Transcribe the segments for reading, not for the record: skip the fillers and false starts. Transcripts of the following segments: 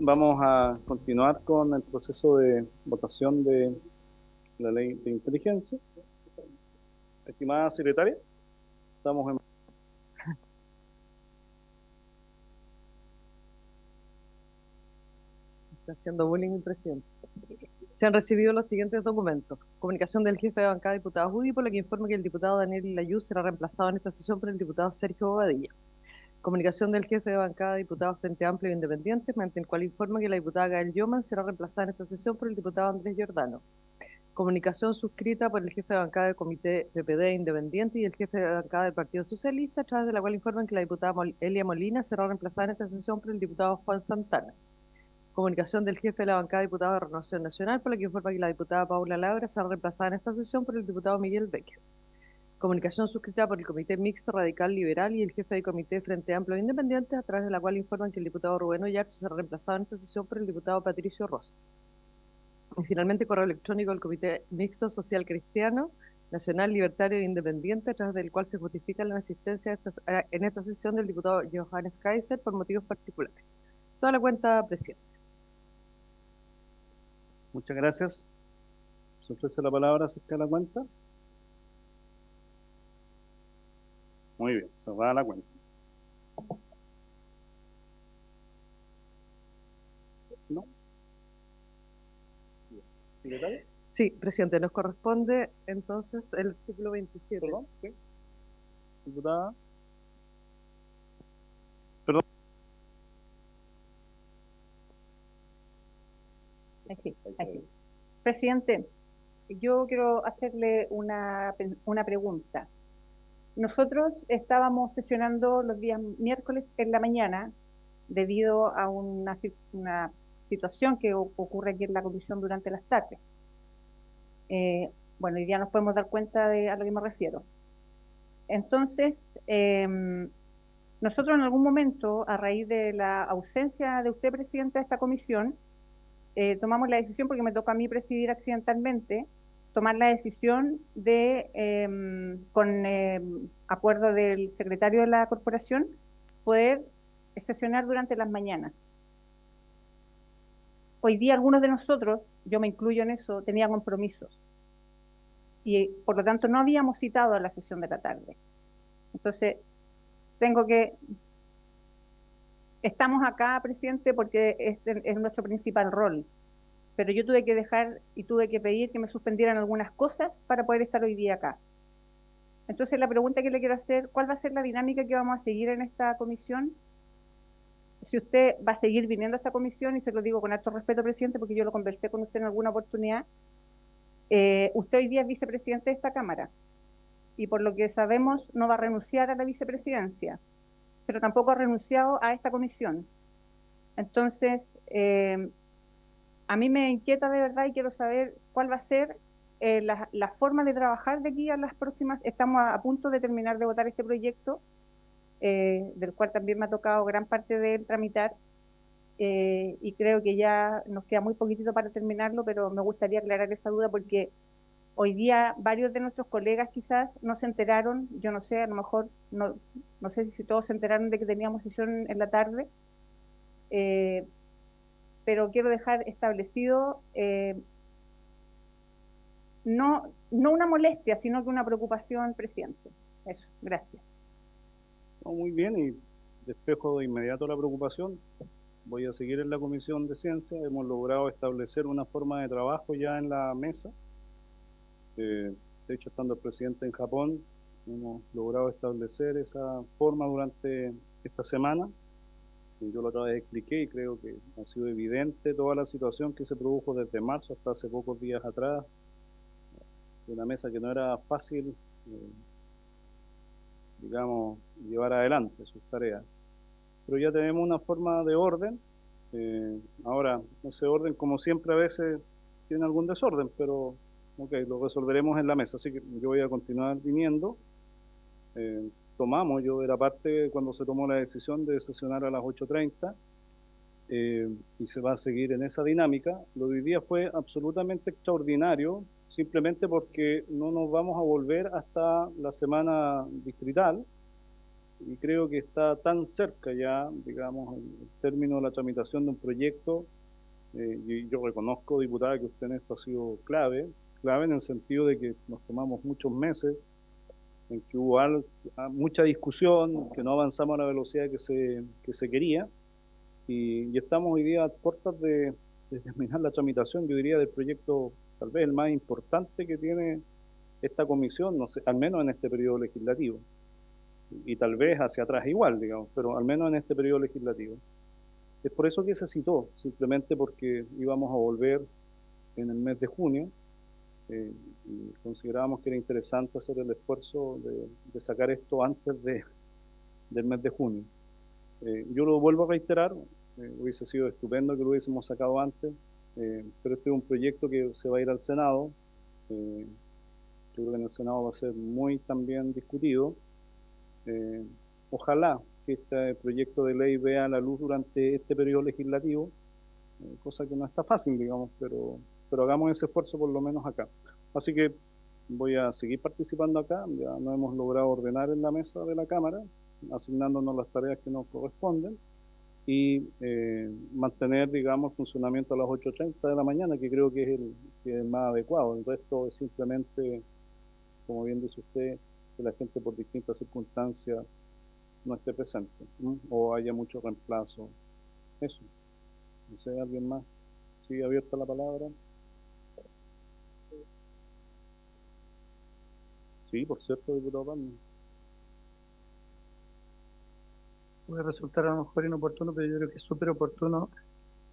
vamos a continuar con el proceso de votación de la ley de inteligencia. Estimada secretaria, estamos en... Está haciendo bullying el presidente. Se han recibido los siguientes documentos. Comunicación del jefe de bancada, diputado Judy, por la que informa que el diputado Daniel Layuz será reemplazado en esta sesión por el diputado Sergio Bobadilla. Comunicación del jefe de bancada, diputado Frente Amplio e Independiente, mediante el cual informa que la diputada Gael Yoman será reemplazada en esta sesión por el diputado Andrés Giordano. Comunicación suscrita por el jefe de bancada del Comité PPD Independiente y el jefe de bancada del Partido Socialista, a través de la cual informan que la diputada Elia Molina será reemplazada en esta sesión por el diputado Juan Santana. Comunicación del jefe de la bancada de diputados de Renovación Nacional, por la que informa que la diputada Paula Labra será reemplazada en esta sesión por el diputado Miguel Vecchio. Comunicación suscrita por el Comité Mixto Radical Liberal y el jefe del Comité Frente Amplio e Independiente, a través de la cual informan que el diputado Rubén Oyarzo será reemplazado en esta sesión por el diputado Patricio Rosas. Y finalmente, correo electrónico del Comité Mixto Social Cristiano, Nacional, Libertario e Independiente, a través del cual se justifica la asistencia en esta sesión del diputado Johannes Kaiser por motivos particulares. Toda la cuenta, presidente. Muchas gracias. Se ofrece la palabra acerca de la cuenta. Muy bien, se va a la cuenta. ¿No? ¿Secretario? Sí, presidente, nos corresponde entonces el artículo 27. Perdón, sí. Diputada. Perdón. Así. Presidente, yo quiero hacerle una pregunta. Nosotros estábamos sesionando los días miércoles en la mañana debido a una situación que ocurre aquí en la comisión durante las tardes. Bueno, hoy día nos podemos dar cuenta de a lo que me refiero. Entonces, nosotros en algún momento, a raíz de la ausencia de usted, presidente, de esta comisión, tomamos la decisión, porque me toca a mí presidir accidentalmente, tomar la decisión de, con acuerdo del secretario de la corporación, poder sesionar durante las mañanas. Hoy día algunos de nosotros, yo me incluyo en eso, tenía compromisos y por lo tanto no habíamos citado a la sesión de la tarde. Entonces, estamos acá, presidente, porque es nuestro principal rol, pero yo tuve que dejar y tuve que pedir que me suspendieran algunas cosas para poder estar hoy día acá. Entonces, la pregunta que le quiero hacer, ¿cuál va a ser la dinámica que vamos a seguir en esta comisión? Si usted va a seguir viniendo a esta comisión, y se lo digo con alto respeto, presidente, porque yo lo conversé con usted en alguna oportunidad, usted hoy día es vicepresidente de esta Cámara, y por lo que sabemos no va a renunciar a la vicepresidencia, pero tampoco ha renunciado a esta comisión. Entonces, a mí me inquieta de verdad y quiero saber cuál va a ser la forma de trabajar de aquí a las próximas. Estamos a punto de terminar de votar este proyecto, del cual también me ha tocado gran parte de él tramitar, y creo que ya nos queda muy poquitito para terminarlo, pero me gustaría aclarar esa duda porque hoy día varios de nuestros colegas quizás no se enteraron, yo no sé, a lo mejor, no sé si todos se enteraron de que teníamos sesión en la tarde, eh, pero quiero dejar establecido, no una molestia, sino que una preocupación, presidente. Eso, gracias. No, muy bien, y despejo de inmediato la preocupación. Voy a seguir en la Comisión de Ciencia. Hemos logrado establecer una forma de trabajo ya en la mesa. De hecho, estando el presidente en Japón, hemos logrado establecer esa forma durante esta semana. Y yo la otra vez expliqué y creo que ha sido evidente toda la situación que se produjo desde marzo hasta hace pocos días atrás. Una mesa que no era fácil, digamos, llevar adelante sus tareas. Pero ya tenemos una forma de orden. Ahora, ese orden, como siempre, a veces tiene algún desorden, pero ok, lo resolveremos en la mesa. Así que yo voy a continuar viniendo. Yo era parte cuando se tomó la decisión de sesionar a las 8:30, y se va a seguir en esa dinámica. Lo de hoy día fue absolutamente extraordinario, simplemente porque no nos vamos a volver hasta la semana distrital. y creo que está tan cerca ya, digamos, el término de la tramitación de un proyecto. Y yo reconozco, diputada, que usted en esto ha sido clave en el sentido de que nos tomamos muchos meses, en que hubo mucha discusión, que no avanzamos a la velocidad que se quería, y estamos hoy día a puertas de terminar la tramitación, yo diría, del proyecto tal vez el más importante que tiene esta comisión, no sé, al menos en este periodo legislativo, y tal vez hacia atrás igual, digamos, pero al menos en este periodo legislativo. Es por eso que se citó, simplemente porque íbamos a volver en el mes de junio, eh, y considerábamos que era interesante hacer el esfuerzo de sacar esto antes del mes de junio. Yo lo vuelvo a reiterar, hubiese sido estupendo que lo hubiésemos sacado antes, pero este es un proyecto que se va a ir al Senado. eh, yo creo que en el Senado va a ser muy también discutido. Eh, Ojalá que este proyecto de ley vea la luz durante este periodo legislativo, cosa que no está fácil, digamos, pero hagamos ese esfuerzo por lo menos acá. Así que voy a seguir participando acá, ya no hemos logrado ordenar en la mesa de la Cámara, asignándonos las tareas que nos corresponden, y mantener, digamos, el funcionamiento a las 8:30 de la mañana, que creo que es el más adecuado. El resto es simplemente, como bien dice usted, que la gente por distintas circunstancias no esté presente, ¿no? O haya mucho reemplazo. Eso. No sé, ¿alguien más? ¿Sigue abierta la palabra? Sí, por cierto, diputado Palma. Puede resultar a lo mejor inoportuno, pero yo creo que es súper oportuno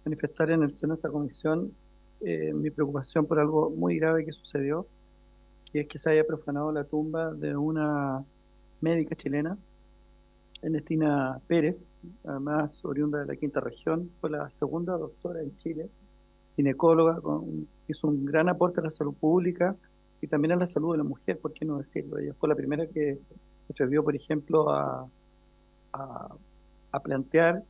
manifestar en el seno de esta comisión mi preocupación por algo muy grave que sucedió, que es que se haya profanado la tumba de una médica chilena, Ernestina Pérez, además oriunda de la quinta región, fue la segunda doctora en Chile, ginecóloga, hizo un gran aporte a la salud pública y también a la salud de la mujer, ¿por qué no decirlo? Ella fue la primera que se atrevió, por ejemplo, a a plantear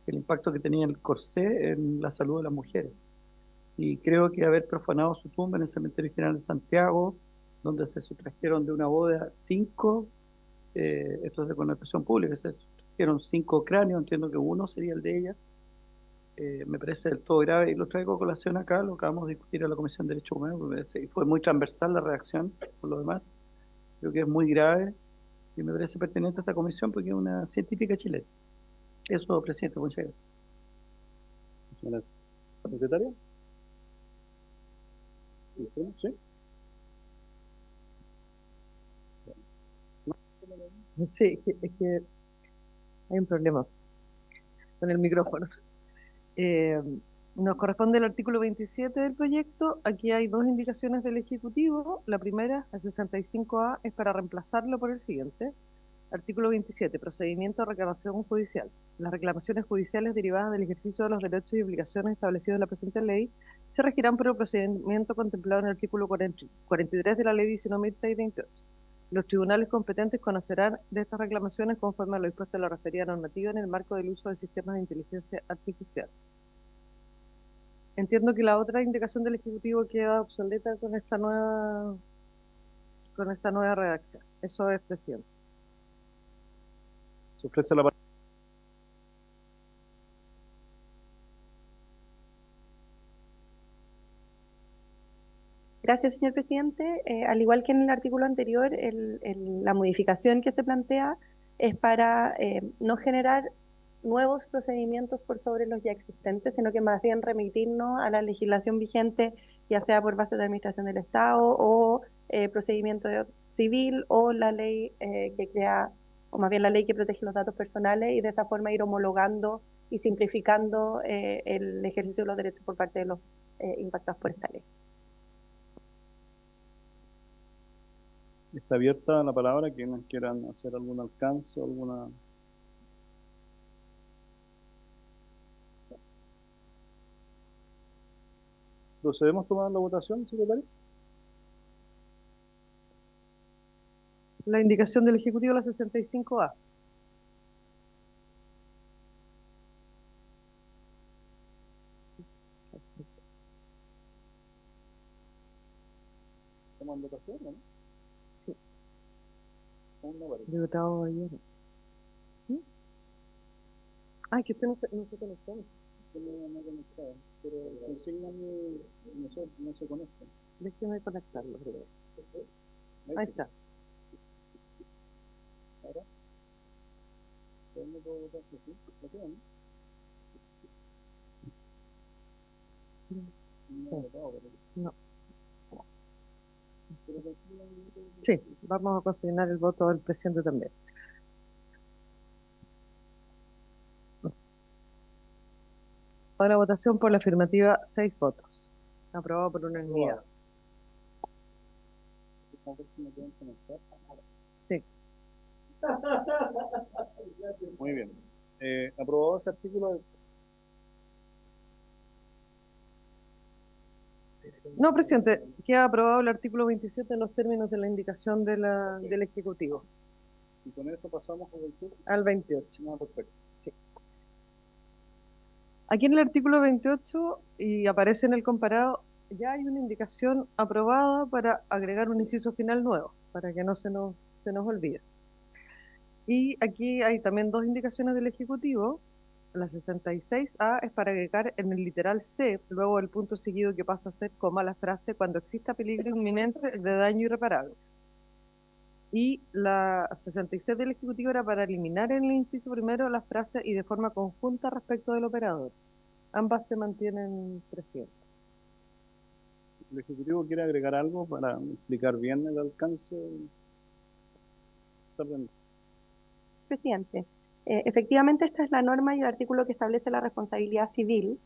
el impacto que tenía el corsé en la salud de las mujeres. Y creo que haber profanado su tumba en el Cementerio General de Santiago, donde se sustrajeron de una boda esto es de connotación pública, se sustrajeron 5 cráneos, entiendo que uno sería el de ella, me parece del todo grave y lo traigo a colación acá, lo acabamos de discutir en la Comisión de Derechos Humanos, y fue muy transversal la reacción por lo demás, creo que es muy grave y me parece pertinente a esta comisión porque es una científica chilena. Eso, presidente, muchas gracias. Muchas gracias. ¿Secretaria? ¿Sí? Sí, es que hay un problema con el micrófono. Eh, Nos corresponde el artículo 27 del proyecto. Aquí hay dos indicaciones del Ejecutivo. La primera, el 65A, es para reemplazarlo por el siguiente. Artículo 27, procedimiento de reclamación judicial. Las reclamaciones judiciales derivadas del ejercicio de los derechos y obligaciones establecidos en la presente ley se regirán por el procedimiento contemplado en el artículo 43 de la ley 19.628. Los tribunales competentes conocerán de estas reclamaciones conforme a lo dispuesto en la referida normativa en el marco del uso de sistemas de inteligencia artificial. Entiendo que la otra indicación del Ejecutivo queda obsoleta con esta nueva redacción. Eso es, presidente. Se ofrece la palabra. Gracias, señor presidente. Al igual que en el artículo anterior, la modificación que se plantea es para no generar nuevos procedimientos por sobre los ya existentes, sino que más bien remitirnos a la legislación vigente, ya sea por base de administración del Estado o procedimiento civil o la ley que crea, o más bien la ley que protege los datos personales, y de esa forma ir homologando y simplificando el ejercicio de los derechos por parte de los impactados por esta ley. Está abierta la palabra, quienes quieran hacer algún alcance, alguna... ¿Procedemos a tomar la votación, secretario? La indicación del Ejecutivo, la 65A. ¿Estamos en votación o no? Sí. ¿Cómo no parece? Diputado Ballero. Ay, que usted no se conectó. No conectado, pero consígname, no se conecta. Déjeme conectarlo primero. Ahí está. Ahora, ¿dónde puedo votar? ¿Sí? ¿Lo tengo, no? No he votado, pero... No. Pero consígname... Sí, vamos a consignar el voto del presidente también. Ahora votación por la afirmativa, 6 votos. Aprobado por unanimidad. A ver si me pueden conectar. Sí. Muy bien. Aprobado ese artículo. No, presidente, queda aprobado el artículo 27 en los términos de la indicación del Ejecutivo. Y con eso pasamos Al 28. No, perfecto. Sí. Aquí en el artículo 28, y aparece en el comparado, ya hay una indicación aprobada para agregar un inciso final nuevo, para que no se nos olvide. Y aquí hay también 2 indicaciones del Ejecutivo. La 66A es para agregar en el literal C, luego el punto seguido que pasa a ser coma, la frase cuando exista peligro inminente de daño irreparable. Y la 66 del Ejecutivo era para eliminar en el inciso primero la frase y de forma conjunta respecto del operador. Ambas se mantienen presentes. ¿El Ejecutivo quiere agregar algo para explicar bien el alcance? Está bien. Presidente, efectivamente esta es la norma y el artículo que establece la responsabilidad civil.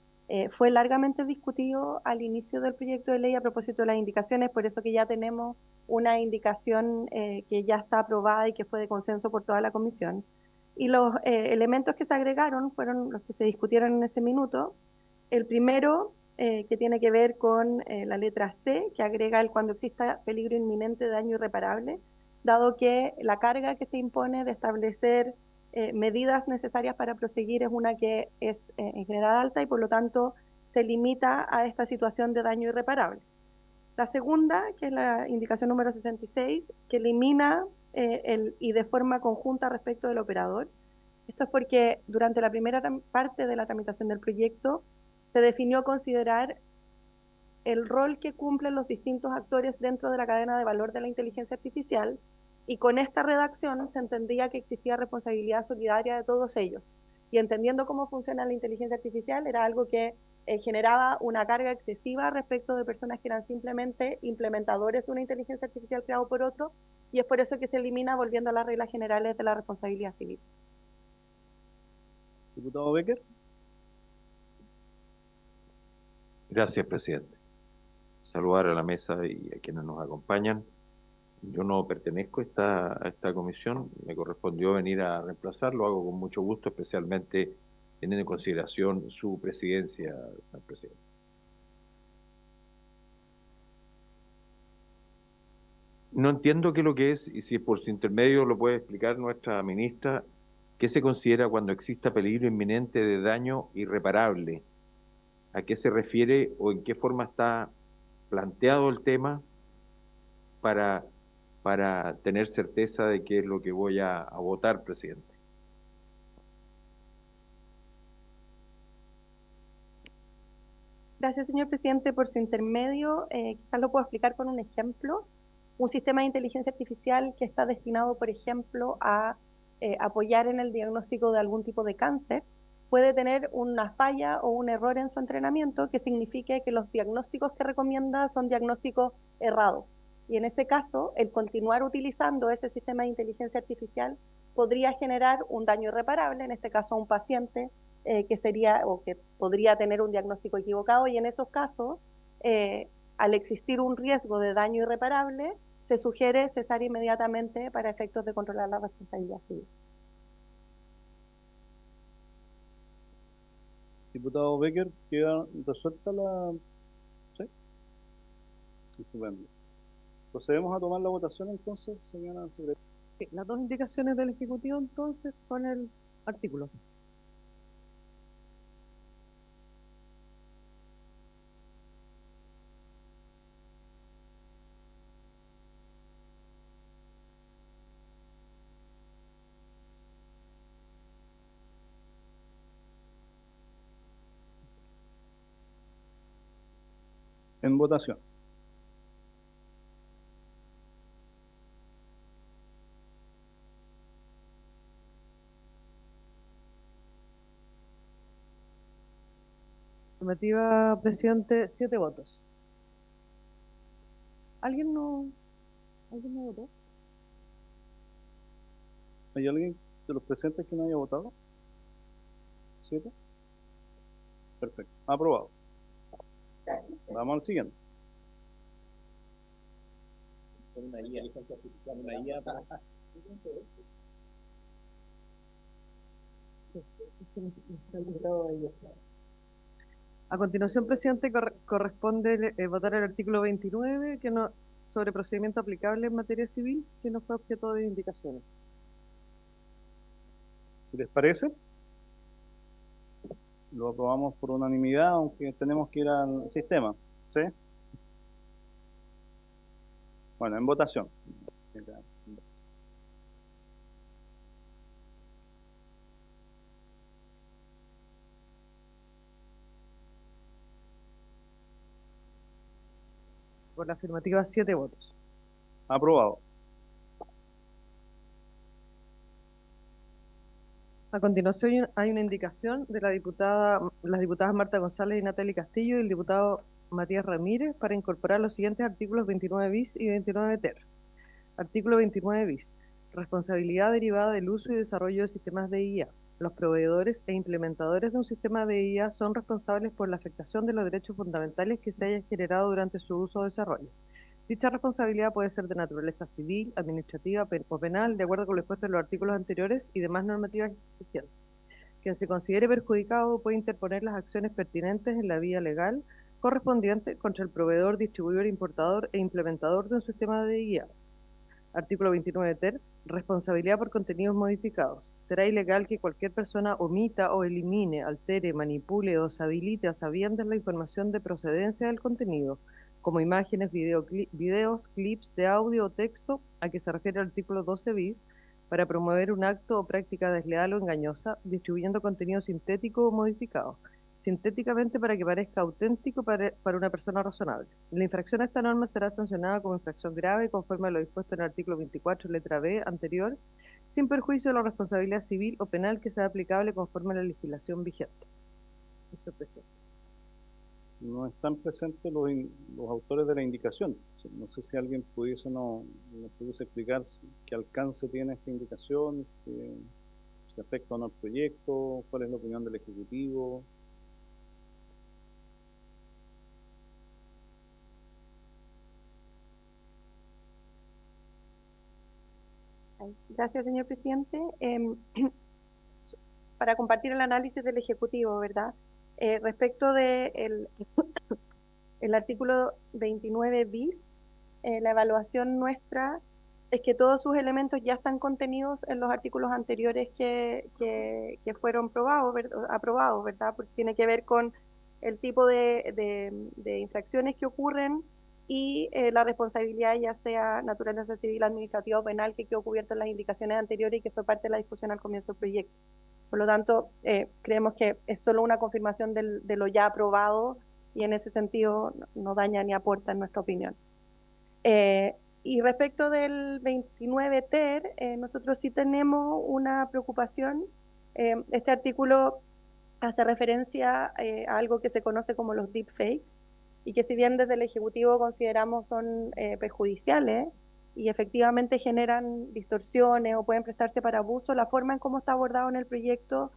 Fue largamente discutido al inicio del proyecto de ley a propósito de las indicaciones, por eso que ya tenemos una indicación que ya está aprobada y que fue de consenso por toda la comisión. Y los elementos que se agregaron fueron los que se discutieron en ese minuto. El primero, que tiene que ver con la letra C, que agrega el cuando exista peligro inminente de daño irreparable, dado que la carga que se impone de establecer medidas necesarias para proseguir es una que es en general alta y por lo tanto se limita a esta situación de daño irreparable. La segunda, que es la indicación número 66, que elimina y de forma conjunta respecto del operador. Esto es porque durante la primera parte de la tramitación del proyecto se definió considerar el rol que cumplen los distintos actores dentro de la cadena de valor de la inteligencia artificial, y con esta redacción se entendía que existía responsabilidad solidaria de todos ellos. Y entendiendo cómo funciona la inteligencia artificial, era algo que generaba una carga excesiva respecto de personas que eran simplemente implementadores de una inteligencia artificial creado por otro, y es por eso que se elimina volviendo a las reglas generales de la responsabilidad civil. Diputado Becker. Gracias, presidente. Saludar a la mesa y a quienes nos acompañan. Yo no pertenezco a esta comisión, me correspondió venir a reemplazar, lo hago con mucho gusto, especialmente teniendo en consideración su presidencia, señor presidente. No entiendo qué es lo que es, y si por su intermedio lo puede explicar nuestra ministra, qué se considera cuando exista peligro inminente de daño irreparable. ¿A qué se refiere o en qué forma está planteado el tema para tener certeza de qué es lo que voy a votar, presidente? Gracias, señor presidente, por su intermedio. Quizás lo puedo explicar con un ejemplo. Un sistema de inteligencia artificial que está destinado, por ejemplo, a apoyar en el diagnóstico de algún tipo de cáncer, puede tener una falla o un error en su entrenamiento que signifique que los diagnósticos que recomienda son diagnósticos errados. Y en ese caso, el continuar utilizando ese sistema de inteligencia artificial podría generar un daño irreparable, en este caso a un paciente que sería o que podría tener un diagnóstico equivocado, y en esos casos, al existir un riesgo de daño irreparable, se sugiere cesar inmediatamente para efectos de controlar la responsabilidad civil. Diputado Becker, ¿queda resuelta la...? ¿Sí? Estupendo. Procedemos a tomar la votación entonces, señora secretaria. Sí, las 2 indicaciones del Ejecutivo entonces con el artículo. En votación. Afirmativa, presidente, 7 votos. ¿Alguien no votó? ¿Hay alguien de los presentes que no haya votado? ¿7? Perfecto. Aprobado. Vamos al siguiente. A continuación, presidente, corresponde votar el artículo 29, sobre procedimiento aplicable en materia civil, que no fue objeto de indicaciones. Si les parece, lo aprobamos por unanimidad, aunque tenemos que ir al sistema. ¿Sí? Bueno, en votación. Por la afirmativa, 7 votos. Aprobado. A continuación hay una indicación de las diputadas Marta González y Natalie Castillo y el diputado Matías Ramírez para incorporar los siguientes artículos 29 bis y 29 ter. Artículo 29 bis. Responsabilidad derivada del uso y desarrollo de sistemas de IA. Los proveedores e implementadores de un sistema de IA son responsables por la afectación de los derechos fundamentales que se hayan generado durante su uso o desarrollo. Dicha responsabilidad puede ser de naturaleza civil, administrativa o penal, de acuerdo con lo expuesto en los artículos anteriores y demás normativas vigentes. Quien se considere perjudicado puede interponer las acciones pertinentes en la vía legal correspondiente contra el proveedor, distribuidor, importador e implementador de un sistema de IA. Artículo 29 ter. Responsabilidad por contenidos modificados. Será ilegal que cualquier persona omita o elimine, altere, manipule o deshabilite a sabiendas la información de procedencia del contenido, como imágenes, videos, clips de audio o texto, a que se refiere el artículo 12 bis, para promover un acto o práctica desleal o engañosa, distribuyendo contenido sintético o modificado, sintéticamente para que parezca auténtico para una persona razonable. La infracción a esta norma será sancionada como infracción grave conforme a lo dispuesto en el artículo 24, letra B, anterior, sin perjuicio de la responsabilidad civil o penal que sea aplicable conforme a la legislación vigente. Eso, presidente. No están presentes los autores de la indicación. No sé si alguien nos pudiese explicar qué alcance tiene esta indicación, si afecta o no al proyecto, cuál es la opinión del Ejecutivo. Gracias, señor presidente. Para compartir el análisis del Ejecutivo, ¿verdad? Respecto del el artículo 29 bis, la evaluación nuestra es que todos sus elementos ya están contenidos en los artículos anteriores que fueron aprobados, ¿verdad? Porque tiene que ver con el tipo de infracciones que ocurren y la responsabilidad, ya sea naturaleza civil, administrativa o penal, que quedó cubierta en las indicaciones anteriores y que fue parte de la discusión al comienzo del proyecto. Por lo tanto, creemos que es solo una confirmación de lo ya aprobado y en ese sentido no daña ni aporta en nuestra opinión. Y respecto del 29 ter, nosotros sí tenemos una preocupación. Este artículo hace referencia a algo que se conoce como los deepfakes y que si bien desde el Ejecutivo consideramos son perjudiciales y efectivamente generan distorsiones o pueden prestarse para abuso, la forma en cómo está abordado en el proyecto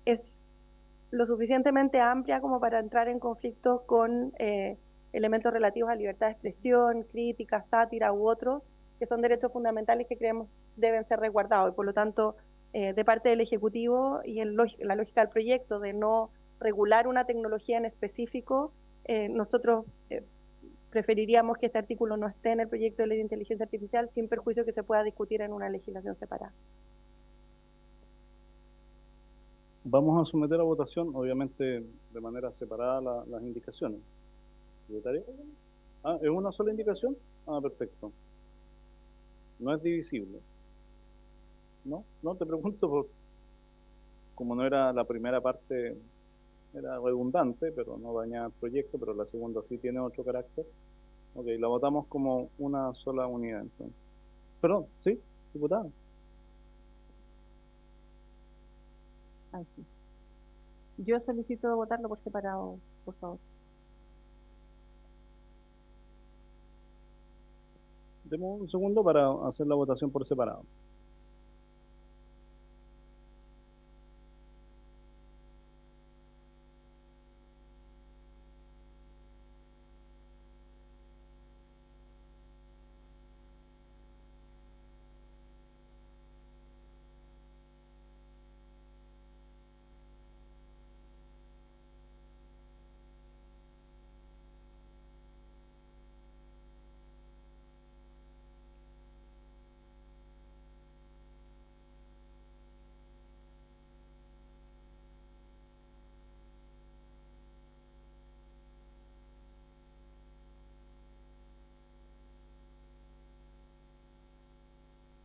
es lo suficientemente amplia como para entrar en conflicto con elementos relativos a libertad de expresión, crítica, sátira u otros, que son derechos fundamentales que creemos deben ser resguardados. Y por lo tanto, de parte del Ejecutivo y en la lógica del proyecto de no regular una tecnología en específico, nosotros preferiríamos que este artículo no esté en el proyecto de ley de inteligencia artificial sin perjuicio que se pueda discutir en una legislación separada. Vamos a someter a votación, obviamente de manera separada, las indicaciones. ¿Secretario? Ah, ¿es una sola indicación? Ah, perfecto. No es divisible. ¿No? No, te pregunto, como no era la primera parte era redundante, pero no dañaba el proyecto, pero la segunda sí tiene otro carácter. Ok, la votamos como una sola unidad entonces. Perdón, ¿sí, diputada? Ah, sí. Yo solicito votarlo por separado, por favor. Demos un segundo para hacer la votación por separado.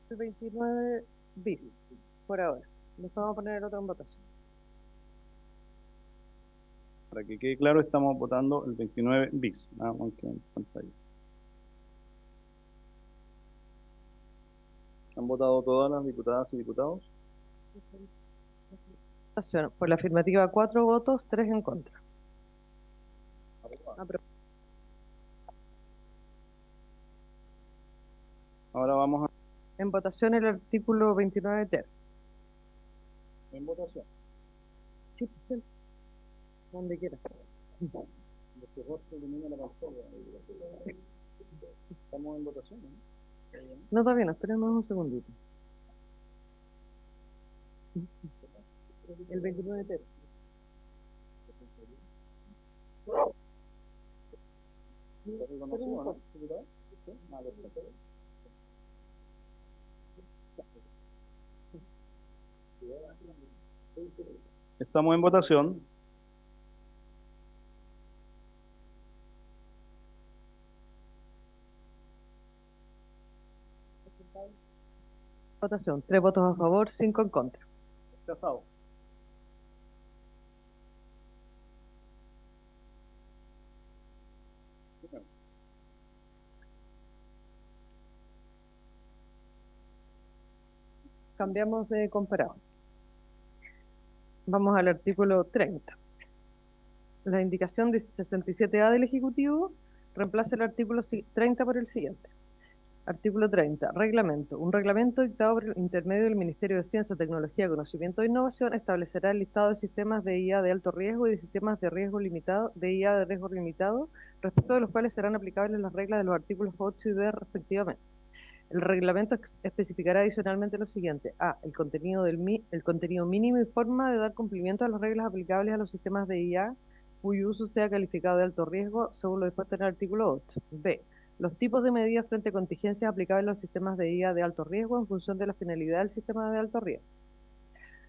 El 29 bis, por ahora. Después vamos a poner el otro en votación. Para que quede claro, estamos votando el 29 bis, nada más que en pantalla. ¿Han votado todas las diputadas y diputados? Votación. Por la afirmativa, 4 votos, 3 en contra. Ahora vamos En votación el artículo 29 ter. en votación. Sí, sí. Donde quiera. Estamos en votación, ¿no? No, todavía no, esperemos un segundito. El 29 ter. ¿Está reconocido, no, diputado? Sí. Ah, perfecto. Estamos en votación. Votación. 3 votos a favor, 5 en contra. Casado. Cambiamos de comparado. Vamos al artículo 30. La indicación de 67A del Ejecutivo reemplaza el artículo 30 por el siguiente. Artículo 30. Reglamento. Un reglamento dictado por el intermedio del Ministerio de Ciencia, Tecnología, Conocimiento e Innovación establecerá el listado de sistemas de IA de alto riesgo y de sistemas de riesgo limitado, de IA de riesgo limitado, respecto de los cuales serán aplicables las reglas de los artículos 8 y 10 respectivamente. El reglamento especificará adicionalmente lo siguiente. A. El contenido mínimo y forma de dar cumplimiento a las reglas aplicables a los sistemas de IA cuyo uso sea calificado de alto riesgo según lo dispuesto en el artículo 8. B. Los tipos de medidas frente a contingencias aplicables a los sistemas de IA de alto riesgo en función de la finalidad del sistema de alto riesgo.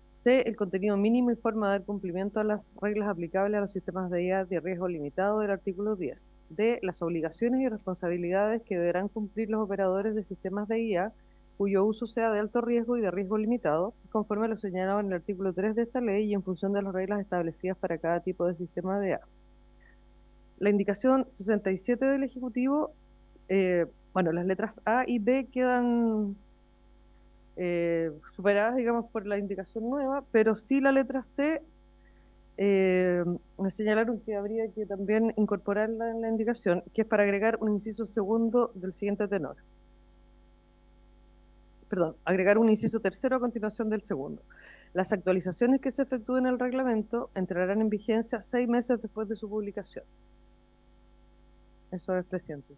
C. El contenido mínimo y forma de dar cumplimiento a las reglas aplicables a los sistemas de IA de riesgo limitado del artículo 10. D. Las obligaciones y responsabilidades que deberán cumplir los operadores de sistemas de IA cuyo uso sea de alto riesgo y de riesgo limitado, conforme a lo señalado en el artículo 3 de esta ley y en función de las reglas establecidas para cada tipo de sistema de IA. La indicación 67 del Ejecutivo, bueno, las letras A y B quedan superadas, digamos, por la indicación nueva, pero sí la letra C me señalaron que habría que también incorporarla en la indicación, que es para agregar un inciso segundo del siguiente tenor. Perdón, agregar un inciso tercero a continuación del segundo. Las actualizaciones que se efectúen en el reglamento entrarán en vigencia 6 meses después de su publicación. Eso es, presidente.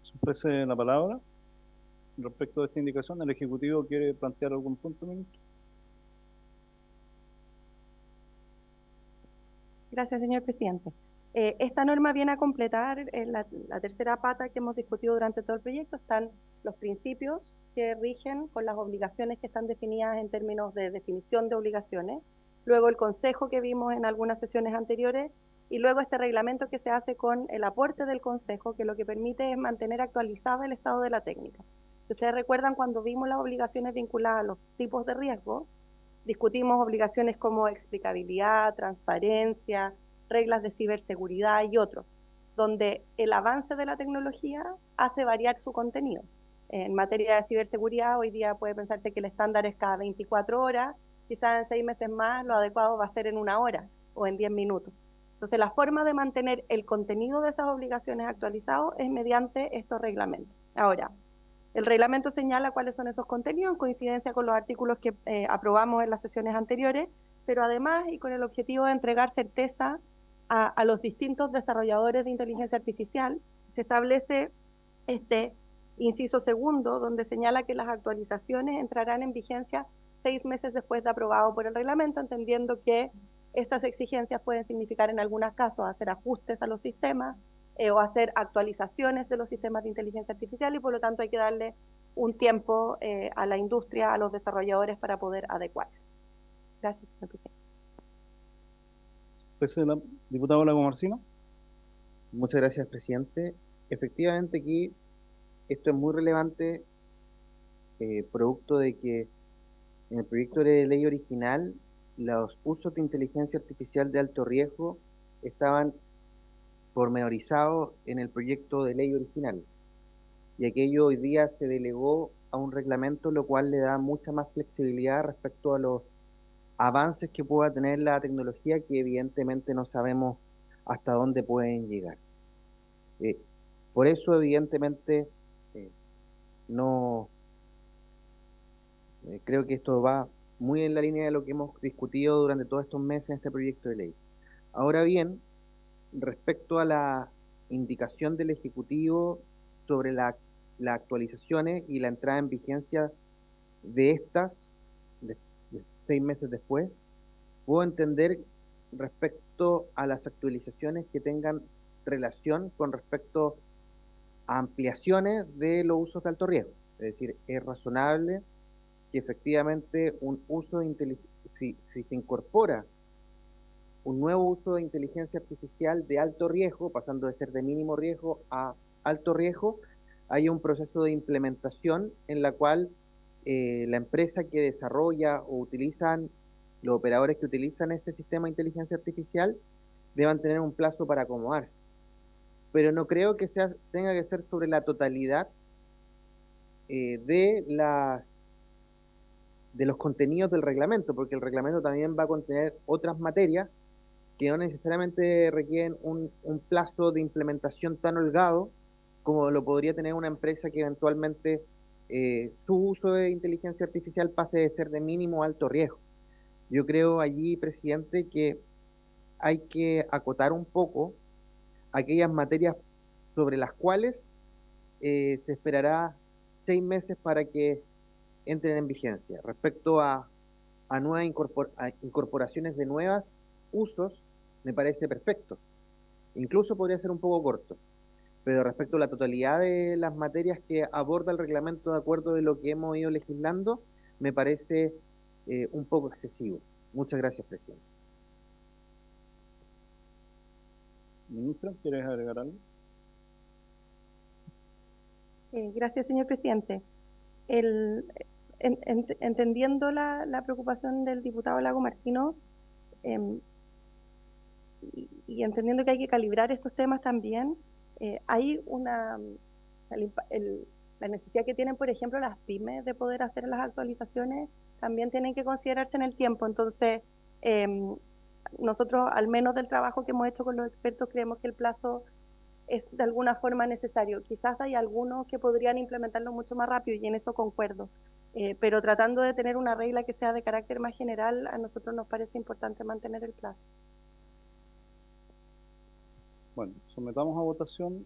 Se ofrece la palabra. Respecto de esta indicación, ¿el Ejecutivo quiere plantear algún punto, ministro? Gracias, señor presidente. Esta norma viene a completar la tercera pata que hemos discutido durante todo el proyecto. Están los principios que rigen con las obligaciones que están definidas en términos de definición de obligaciones. Luego el consejo que vimos en algunas sesiones anteriores y luego este reglamento que se hace con el aporte del consejo, que lo que permite es mantener actualizado el estado de la técnica. Si ustedes recuerdan, cuando vimos las obligaciones vinculadas a los tipos de riesgo, discutimos obligaciones como explicabilidad, transparencia, reglas de ciberseguridad y otros, donde el avance de la tecnología hace variar su contenido. En materia de ciberseguridad, hoy día puede pensarse que el estándar es cada 24 horas, quizás en 6 meses más lo adecuado va a ser en 1 hora o en 10 minutos. Entonces, la forma de mantener el contenido de estas obligaciones actualizado es mediante estos reglamentos. Ahora, el reglamento señala cuáles son esos contenidos en coincidencia con los artículos que aprobamos en las sesiones anteriores, pero además y con el objetivo de entregar certeza a los distintos desarrolladores de inteligencia artificial, se establece este inciso segundo, donde señala que las actualizaciones entrarán en vigencia 6 meses después de aprobado por el reglamento, entendiendo que estas exigencias pueden significar en algunos casos hacer ajustes a los sistemas o hacer actualizaciones de los sistemas de inteligencia artificial y por lo tanto hay que darle un tiempo a la industria, a los desarrolladores para poder adecuar. Gracias, señor presidente. Pues, diputado Lago Marcino. Muchas gracias, presidente. Efectivamente, aquí esto es muy relevante, producto de que en el proyecto de ley original los usos de inteligencia artificial de alto riesgo estaban pormenorizados en el proyecto de ley original. Y aquello hoy día se delegó a un reglamento, lo cual le da mucha más flexibilidad respecto a los avances que pueda tener la tecnología, que evidentemente no sabemos hasta dónde pueden llegar. Por eso, evidentemente, no creo que esto va muy en la línea de lo que hemos discutido durante todos estos meses en este proyecto de ley. Ahora bien, respecto a la indicación del Ejecutivo sobre las actualizaciones y la entrada en vigencia de estas, de 6 meses después, puedo entender respecto a las actualizaciones que tengan relación con respecto a ampliaciones de los usos de alto riesgo. Es decir, es razonable que efectivamente un uso de si se incorpora un nuevo uso de inteligencia artificial de alto riesgo, pasando de ser de mínimo riesgo a alto riesgo, hay un proceso de implementación en la cual la empresa que desarrolla o utilizan, los operadores que utilizan ese sistema de inteligencia artificial, deban tener un plazo para acomodarse. Pero no creo que tenga que ser sobre la totalidad de los contenidos del reglamento, porque el reglamento también va a contener otras materias que no necesariamente requieren un plazo de implementación tan holgado como lo podría tener una empresa que eventualmente su uso de inteligencia artificial pase de ser de mínimo a alto riesgo. Yo creo allí, presidente, que hay que acotar un poco aquellas materias sobre las cuales se esperará 6 meses para que entren en vigencia. Respecto a nuevas incorporaciones de nuevos usos, me parece perfecto. Incluso podría ser un poco corto. Pero respecto a la totalidad de las materias que aborda el reglamento de acuerdo de lo que hemos ido legislando, me parece un poco excesivo. Muchas gracias, presidente. Ministra, ¿quieres agregar algo? Gracias, señor presidente. Entendiendo la preocupación del diputado Lago Marcino, y entendiendo que hay que calibrar estos temas también, hay la necesidad que tienen, por ejemplo, las pymes de poder hacer las actualizaciones, también tienen que considerarse en el tiempo. Entonces, nosotros, al menos del trabajo que hemos hecho con los expertos, creemos que el plazo es de alguna forma necesario. Quizás hay algunos que podrían implementarlo mucho más rápido y en eso concuerdo. Pero tratando de tener una regla que sea de carácter más general, a nosotros nos parece importante mantener el plazo. Bueno, sometamos a votación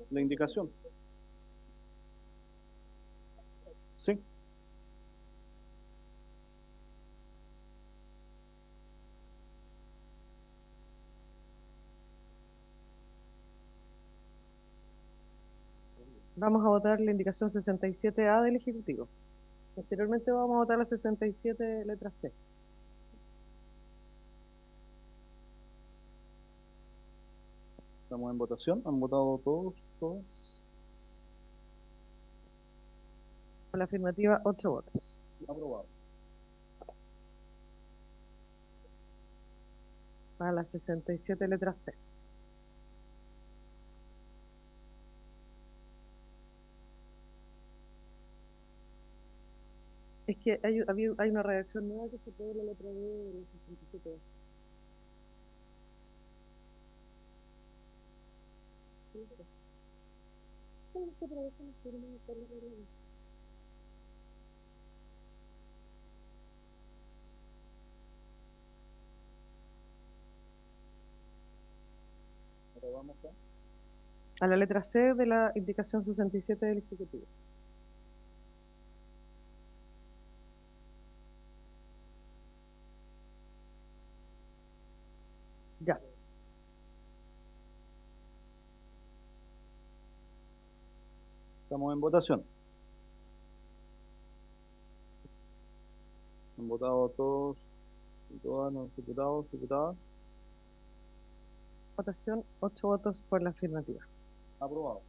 la indicación. Sí. Vamos a votar la indicación 67A del Ejecutivo. Posteriormente vamos a votar la 67 letra C. Estamos en votación. ¿Han votado todos, todas? Por la afirmativa, 8 votos. Aprobado. A la 67, letra C. Es que hay una redacción nueva que se puede en la letra D de la 67. Aprobamos acá. A la letra C de la indicación 67 del Ejecutivo. Ya. Estamos en votación. Han votado todos y todas los diputados, diputadas. Votación, 8 votos por la afirmativa. Aprobado.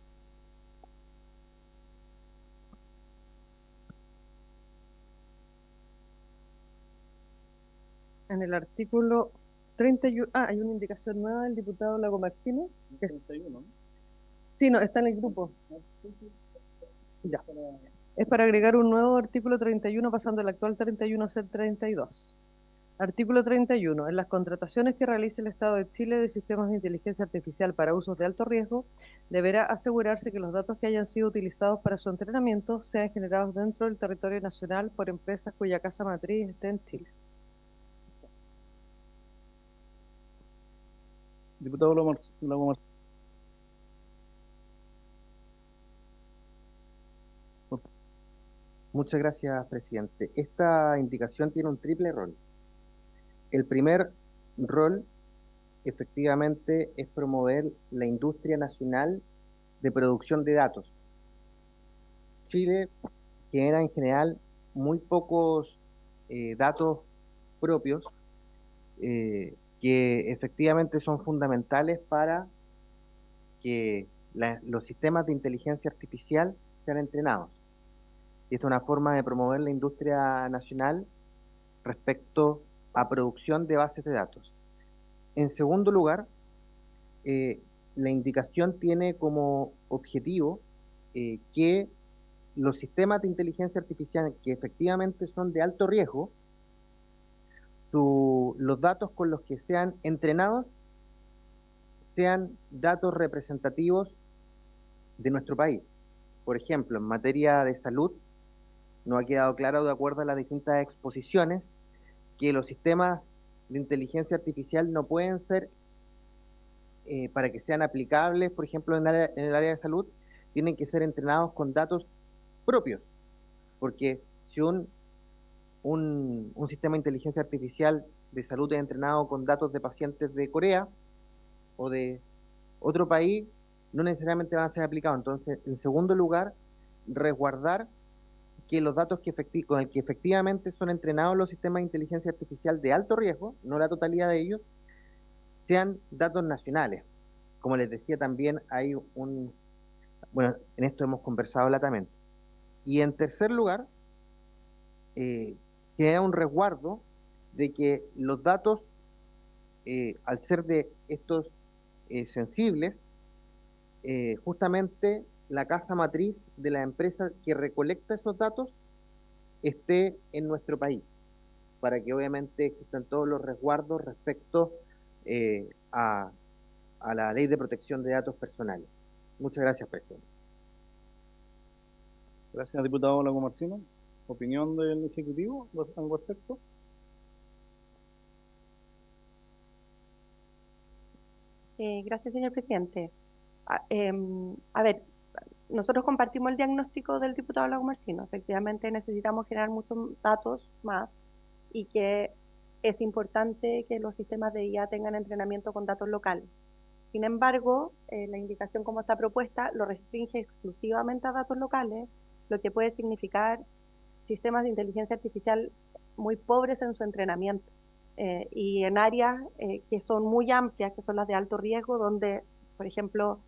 En el artículo 31, hay una indicación nueva del diputado Lago Martínez. 31, ¿no? Sí, no, está en el grupo. Ya. Es para agregar un nuevo artículo 31, pasando el actual 31 a ser 32. Artículo 31. En las contrataciones que realice el Estado de Chile de sistemas de inteligencia artificial para usos de alto riesgo, deberá asegurarse que los datos que hayan sido utilizados para su entrenamiento sean generados dentro del territorio nacional por empresas cuya casa matriz esté en Chile. Diputado Lago Martínez. Muchas gracias, presidente. Esta indicación tiene un triple rol. El primer rol, efectivamente, es promover la industria nacional de producción de datos. Chile genera en general muy pocos datos propios que efectivamente son fundamentales para que los sistemas de inteligencia artificial sean entrenados. Y esta es una forma de promover la industria nacional respecto a producción de bases de datos. En segundo lugar, la indicación tiene como objetivo que los sistemas de inteligencia artificial que efectivamente son de alto riesgo, los datos con los que sean entrenados sean datos representativos de nuestro país. Por ejemplo, en materia de salud, nos ha quedado claro, de acuerdo a las distintas exposiciones, que los sistemas de inteligencia artificial no pueden ser, para que sean aplicables, por ejemplo, en el área de salud, tienen que ser entrenados con datos propios, porque si un sistema de inteligencia artificial de salud es entrenado con datos de pacientes de Corea o de otro país, no necesariamente van a ser aplicados. Entonces, en segundo lugar, resguardar que los datos con el que efectivamente son entrenados los sistemas de inteligencia artificial de alto riesgo, no la totalidad de ellos, sean datos nacionales. Como les decía, también hay bueno, en esto hemos conversado latamente. Y en tercer lugar, queda un resguardo de que los datos, al ser de estos sensibles, justamente la casa matriz de la empresa que recolecta esos datos esté en nuestro país, para que obviamente existan todos los resguardos respecto a la ley de protección de datos personales. Muchas gracias, presidente. Gracias, diputado Lago Martínez. ¿Opinión del Ejecutivo al respecto? Gracias, señor presidente. A ver, nosotros compartimos el diagnóstico del diputado Lago Martínez. Efectivamente, necesitamos generar muchos datos más y que es importante que los sistemas de IA tengan entrenamiento con datos locales. Sin embargo, la indicación como está propuesta lo restringe exclusivamente a datos locales, lo que puede significar sistemas de inteligencia artificial muy pobres en su entrenamiento y en áreas que son muy amplias, que son las de alto riesgo, donde, por ejemplo,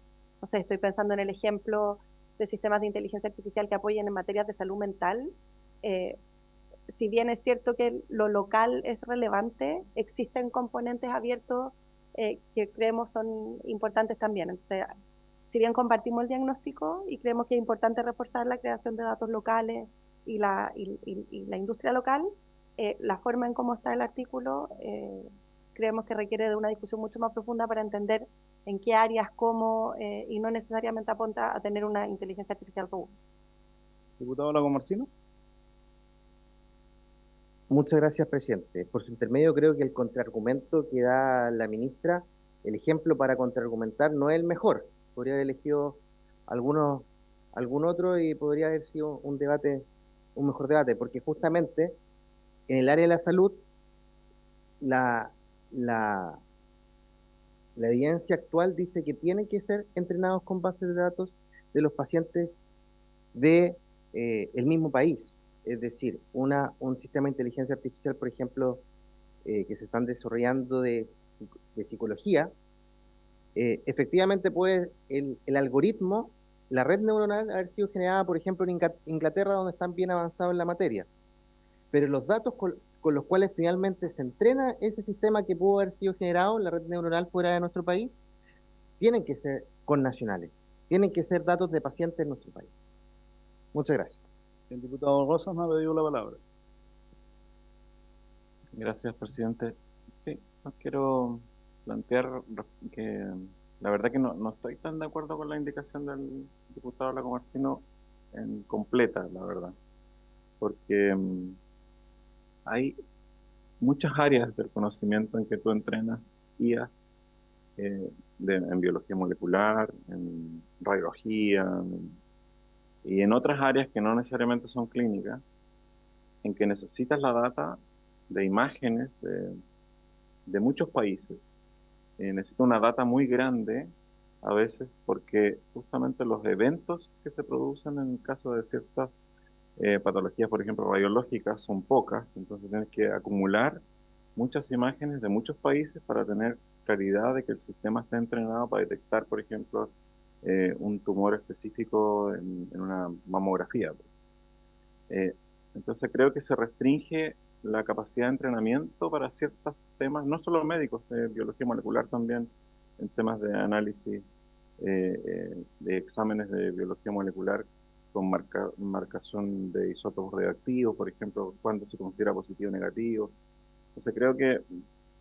no sé, estoy pensando en el ejemplo de sistemas de inteligencia artificial que apoyen en materias de salud mental. si bien es cierto que lo local es relevante, existen componentes abiertos que creemos son importantes también. Entonces, si bien compartimos el diagnóstico y creemos que es importante reforzar la creación de datos locales y la industria local, la forma en cómo está el artículo creemos que requiere de una discusión mucho más profunda para entender en qué áreas, cómo, y no necesariamente apunta a tener una inteligencia artificial robusta. Diputado Lagomarsino. Muchas gracias, presidente. Por su intermedio, creo que el contraargumento que da la ministra, el ejemplo para contraargumentar, no es el mejor. Podría haber elegido algún otro y podría haber sido un debate, un mejor debate, porque justamente en el área de la salud, la, la, la evidencia actual dice que tienen que ser entrenados con bases de datos de los pacientes de el mismo país. Es decir, un sistema de inteligencia artificial, por ejemplo, que se están desarrollando de psicología, efectivamente puede el algoritmo, la red neuronal, haber sido generada, por ejemplo, en Inglaterra, donde están bien avanzados en la materia. Pero los datos con los cuales finalmente se entrena ese sistema que pudo haber sido generado, la red neuronal fuera de nuestro país, tienen que ser connacionales, tienen que ser datos de pacientes en nuestro país. Muchas gracias. El diputado Rosas me ha pedido la palabra. Gracias, presidente. Sí, no quiero plantear que la verdad que no estoy tan de acuerdo con la indicación del diputado Lagomarsino en completa, la verdad, porque hay muchas áreas del conocimiento en que tú entrenas IA, en biología molecular, en radiología, y en otras áreas que no necesariamente son clínicas, en que necesitas la data de imágenes de muchos países. Necesita una data muy grande a veces porque justamente los eventos que se producen en el caso de ciertas patologías, por ejemplo, radiológicas, son pocas, entonces tienes que acumular muchas imágenes de muchos países para tener claridad de que el sistema está entrenado para detectar, por ejemplo, un tumor específico en una mamografía. Eh, entonces creo que se restringe la capacidad de entrenamiento para ciertos temas, no solo médicos, de biología molecular también, en temas de análisis, de exámenes de biología molecular con marcación de isótopos radioactivos, por ejemplo, cuando se considera positivo o negativo. Entonces creo que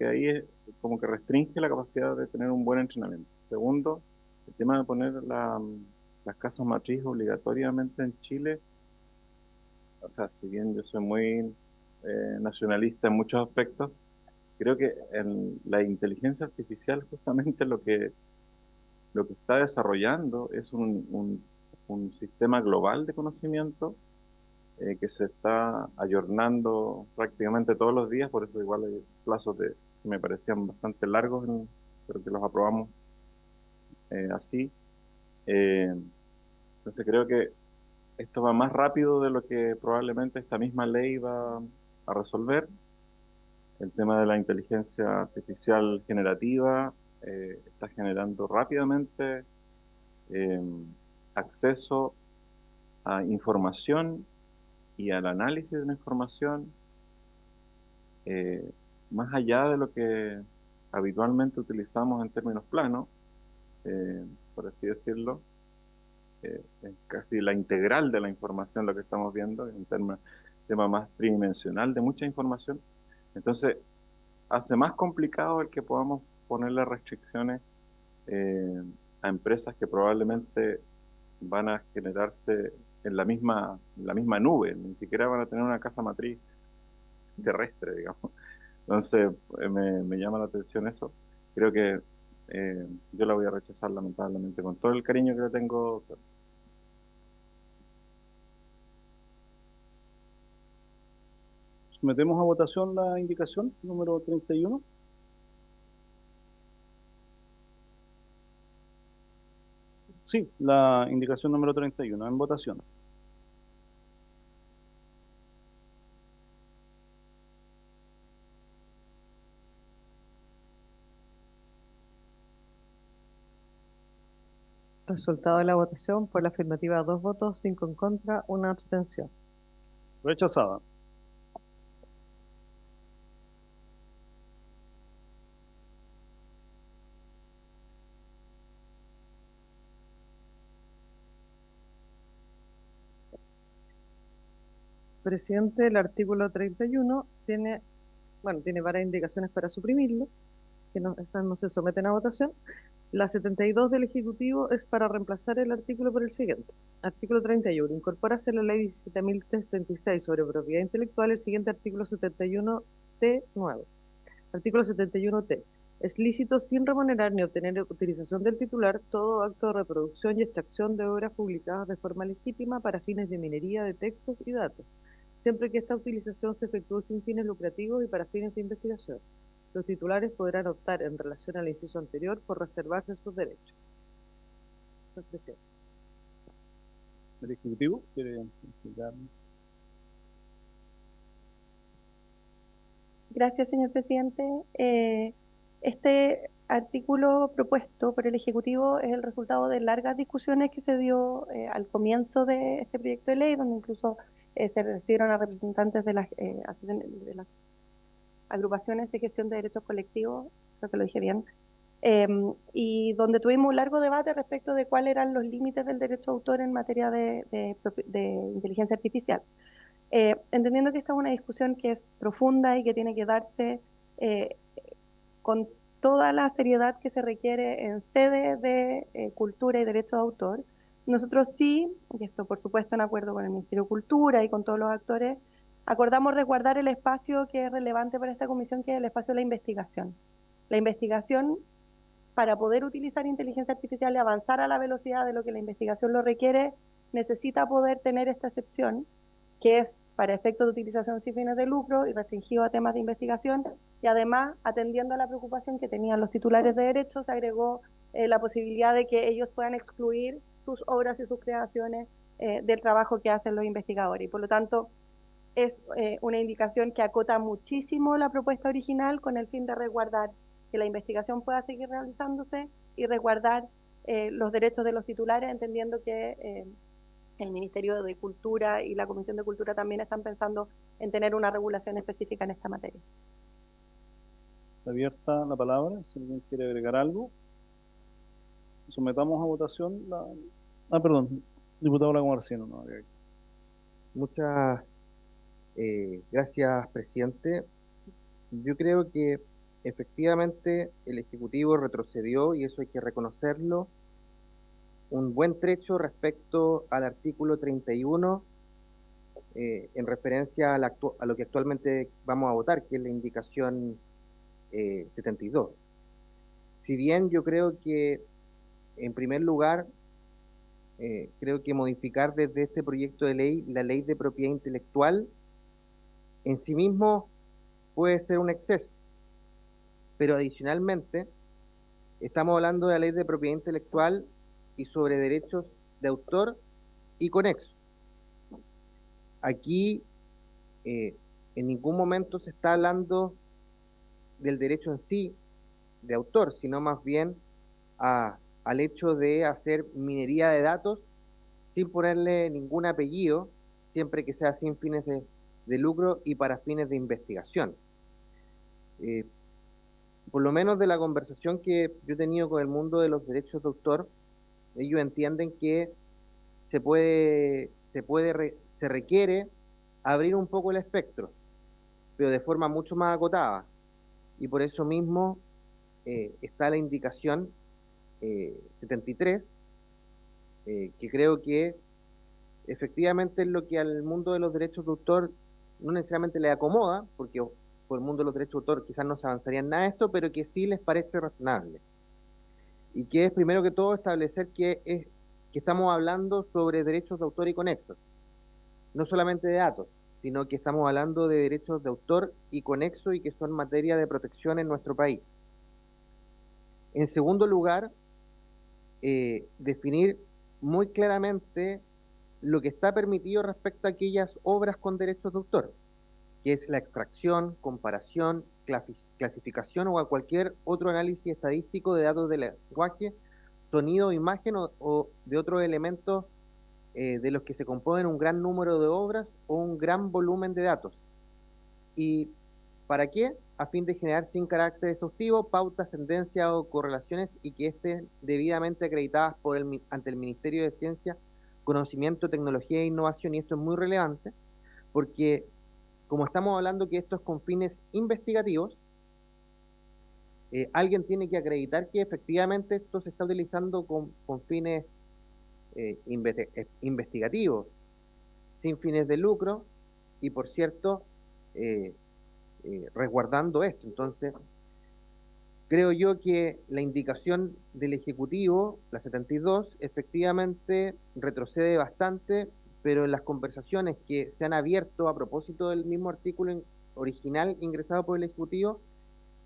ahí es como que restringe la capacidad de tener un buen entrenamiento. Segundo, el tema de poner las casas matriz obligatoriamente en Chile. O sea, si bien yo soy muy nacionalista en muchos aspectos, creo que la inteligencia artificial justamente lo que está desarrollando es un sistema global de conocimiento que se está ayornando prácticamente todos los días, por eso igual hay plazos que me parecían bastante largos, pero que los aprobamos así. Entonces creo que esto va más rápido de lo que probablemente esta misma ley va a resolver. El tema de la inteligencia artificial generativa está generando rápidamente eh, acceso a información y al análisis de la información más allá de lo que habitualmente utilizamos en términos planos, por así decirlo. Es casi la integral de la información lo que estamos viendo, es un tema más tridimensional de mucha información. Entonces, hace más complicado el que podamos ponerle restricciones a empresas que probablemente van a generarse en la misma nube, ni siquiera van a tener una casa matriz terrestre, digamos. Entonces, me llama la atención eso. Creo que yo la voy a rechazar lamentablemente, con todo el cariño que le tengo. Sometemos a votación la indicación número 31. Sí, la indicación número 31 en votación. Resultado de la votación: por la afirmativa 2 votos, 5 en contra, 1 abstención. Rechazada. Presidente, el artículo 31 tiene varias indicaciones para suprimirlo, que no, esas no se someten a votación. La 72 del Ejecutivo es para reemplazar el artículo por el siguiente. Artículo 31. Incorpórase a la ley 17.036 sobre propiedad intelectual el siguiente artículo 71T nuevo. Artículo 71T. Es lícito sin remunerar ni obtener utilización del titular todo acto de reproducción y extracción de obras publicadas de forma legítima para fines de minería de textos y datos, siempre que esta utilización se efectúe sin fines lucrativos y para fines de investigación. Los titulares podrán optar, en relación al inciso anterior, por reservarse sus derechos. Señor presidente. ¿El Ejecutivo quiere explicar? Gracias, señor presidente. Este artículo propuesto por el Ejecutivo es el resultado de largas discusiones que se dio al comienzo de este proyecto de ley, donde incluso se recibieron a representantes de las agrupaciones de gestión de derechos colectivos, creo que lo dije bien, y donde tuvimos un largo debate respecto de cuáles eran los límites del derecho de autor en materia de inteligencia artificial. Entendiendo que esta es una discusión que es profunda y que tiene que darse con toda la seriedad que se requiere en sede de cultura y derecho de autor, nosotros sí, y esto por supuesto en acuerdo con el Ministerio de Cultura y con todos los actores, acordamos resguardar el espacio que es relevante para esta comisión, que es el espacio de la investigación. La investigación, para poder utilizar inteligencia artificial y avanzar a la velocidad de lo que la investigación lo requiere, necesita poder tener esta excepción, que es para efectos de utilización sin fines de lucro y restringido a temas de investigación, y además, atendiendo a la preocupación que tenían los titulares de derechos, se agregó la posibilidad de que ellos puedan excluir sus obras y sus creaciones del trabajo que hacen los investigadores. Y por lo tanto, es una indicación que acota muchísimo la propuesta original con el fin de resguardar que la investigación pueda seguir realizándose y resguardar los derechos de los titulares, entendiendo que el Ministerio de Cultura y la Comisión de Cultura también están pensando en tener una regulación específica en esta materia. Está abierta la palabra, si alguien quiere agregar algo. Sometamos a votación la... perdón, diputado Lago Marciano. No, Muchas gracias, presidente. Yo creo que efectivamente el Ejecutivo retrocedió, y eso hay que reconocerlo, un buen trecho respecto al artículo 31 en referencia a lo que actualmente vamos a votar, que es la indicación 72. Si bien yo creo que, en primer lugar, creo que modificar desde este proyecto de ley la ley de propiedad intelectual en sí mismo puede ser un exceso, pero adicionalmente estamos hablando de la ley de propiedad intelectual y sobre derechos de autor y conexo. Aquí en ningún momento se está hablando del derecho en sí de autor, sino más bien al hecho de hacer minería de datos sin ponerle ningún apellido, siempre que sea sin fines de lucro y para fines de investigación. Por lo menos de la conversación que yo he tenido con el mundo de los derechos de autor, ellos entienden que se requiere abrir un poco el espectro, pero de forma mucho más acotada. Y por eso mismo está la indicación 73, que creo que efectivamente es lo que al mundo de los derechos de autor no necesariamente le acomoda, porque por el mundo de los derechos de autor quizás no se avanzaría en nada de esto, pero que sí les parece razonable. Y que es primero que todo establecer que estamos hablando sobre derechos de autor y conexos, no solamente de datos, sino que estamos hablando de derechos de autor y conexo y que son materia de protección en nuestro país. En segundo lugar, definir muy claramente lo que está permitido respecto a aquellas obras con derechos de autor, que es la extracción, comparación, clasificación o a cualquier otro análisis estadístico de datos del lenguaje, sonido, imagen o de otros elementos de los que se componen un gran número de obras o un gran volumen de datos. ¿Y para qué? A fin de generar sin carácter exhaustivo pautas, tendencias o correlaciones y que estén debidamente acreditadas ante el Ministerio de Ciencia, Conocimiento, Tecnología e Innovación, y esto es muy relevante, porque como estamos hablando que esto es con fines investigativos, alguien tiene que acreditar que efectivamente esto se está utilizando con fines investigativos, sin fines de lucro, y por cierto, resguardando esto. Entonces, creo yo que la indicación del Ejecutivo, la 72, efectivamente retrocede bastante, pero en las conversaciones que se han abierto a propósito del mismo artículo original ingresado por el Ejecutivo,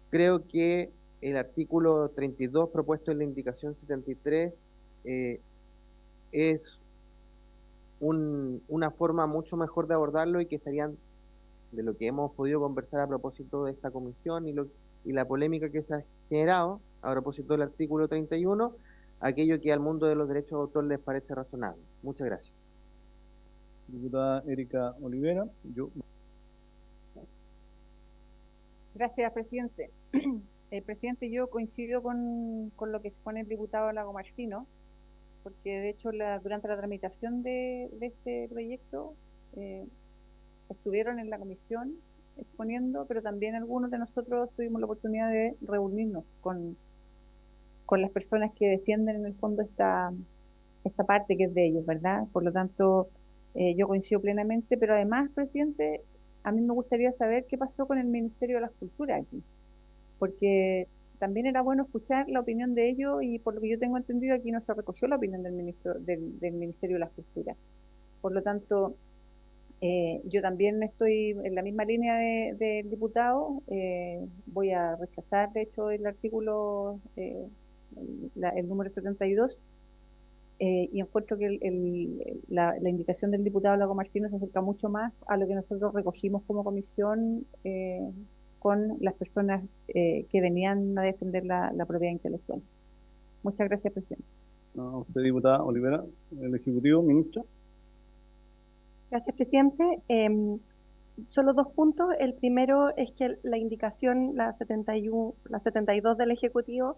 creo que el artículo 32 propuesto en la indicación 73 es una forma mucho mejor de abordarlo y que estarían, de lo que hemos podido conversar a propósito de esta comisión y la polémica que se ha generado a propósito del artículo 31, aquello que al mundo de los derechos de autor les parece razonable. Muchas gracias. Diputada Erika Olivera, Gracias, presidente. Presidente, yo coincido con lo que expone el diputado Lago Martino, porque de hecho durante la tramitación de este proyecto estuvieron en la comisión exponiendo, pero también algunos de nosotros tuvimos la oportunidad de reunirnos con las personas que defienden en el fondo esta parte que es de ellos, ¿verdad? Por lo tanto, yo coincido plenamente, pero además, presidente, a mí me gustaría saber qué pasó con el Ministerio de las Culturas aquí, porque también era bueno escuchar la opinión de ellos y por lo que yo tengo entendido aquí no se recogió la opinión del Ministerio de las Culturas. Por lo tanto, yo también estoy en la misma línea del diputado. Voy a rechazar, de hecho, el artículo, el número 72, y encuentro que la indicación del diputado Lago Martínez se acerca mucho más a lo que nosotros recogimos como comisión con las personas que venían a defender la propiedad intelectual. Muchas gracias, presidente. a usted, diputada Olivera, el Ejecutivo, ministra. Gracias, presidente. Solo dos puntos. El primero es que la indicación, la 72 del Ejecutivo,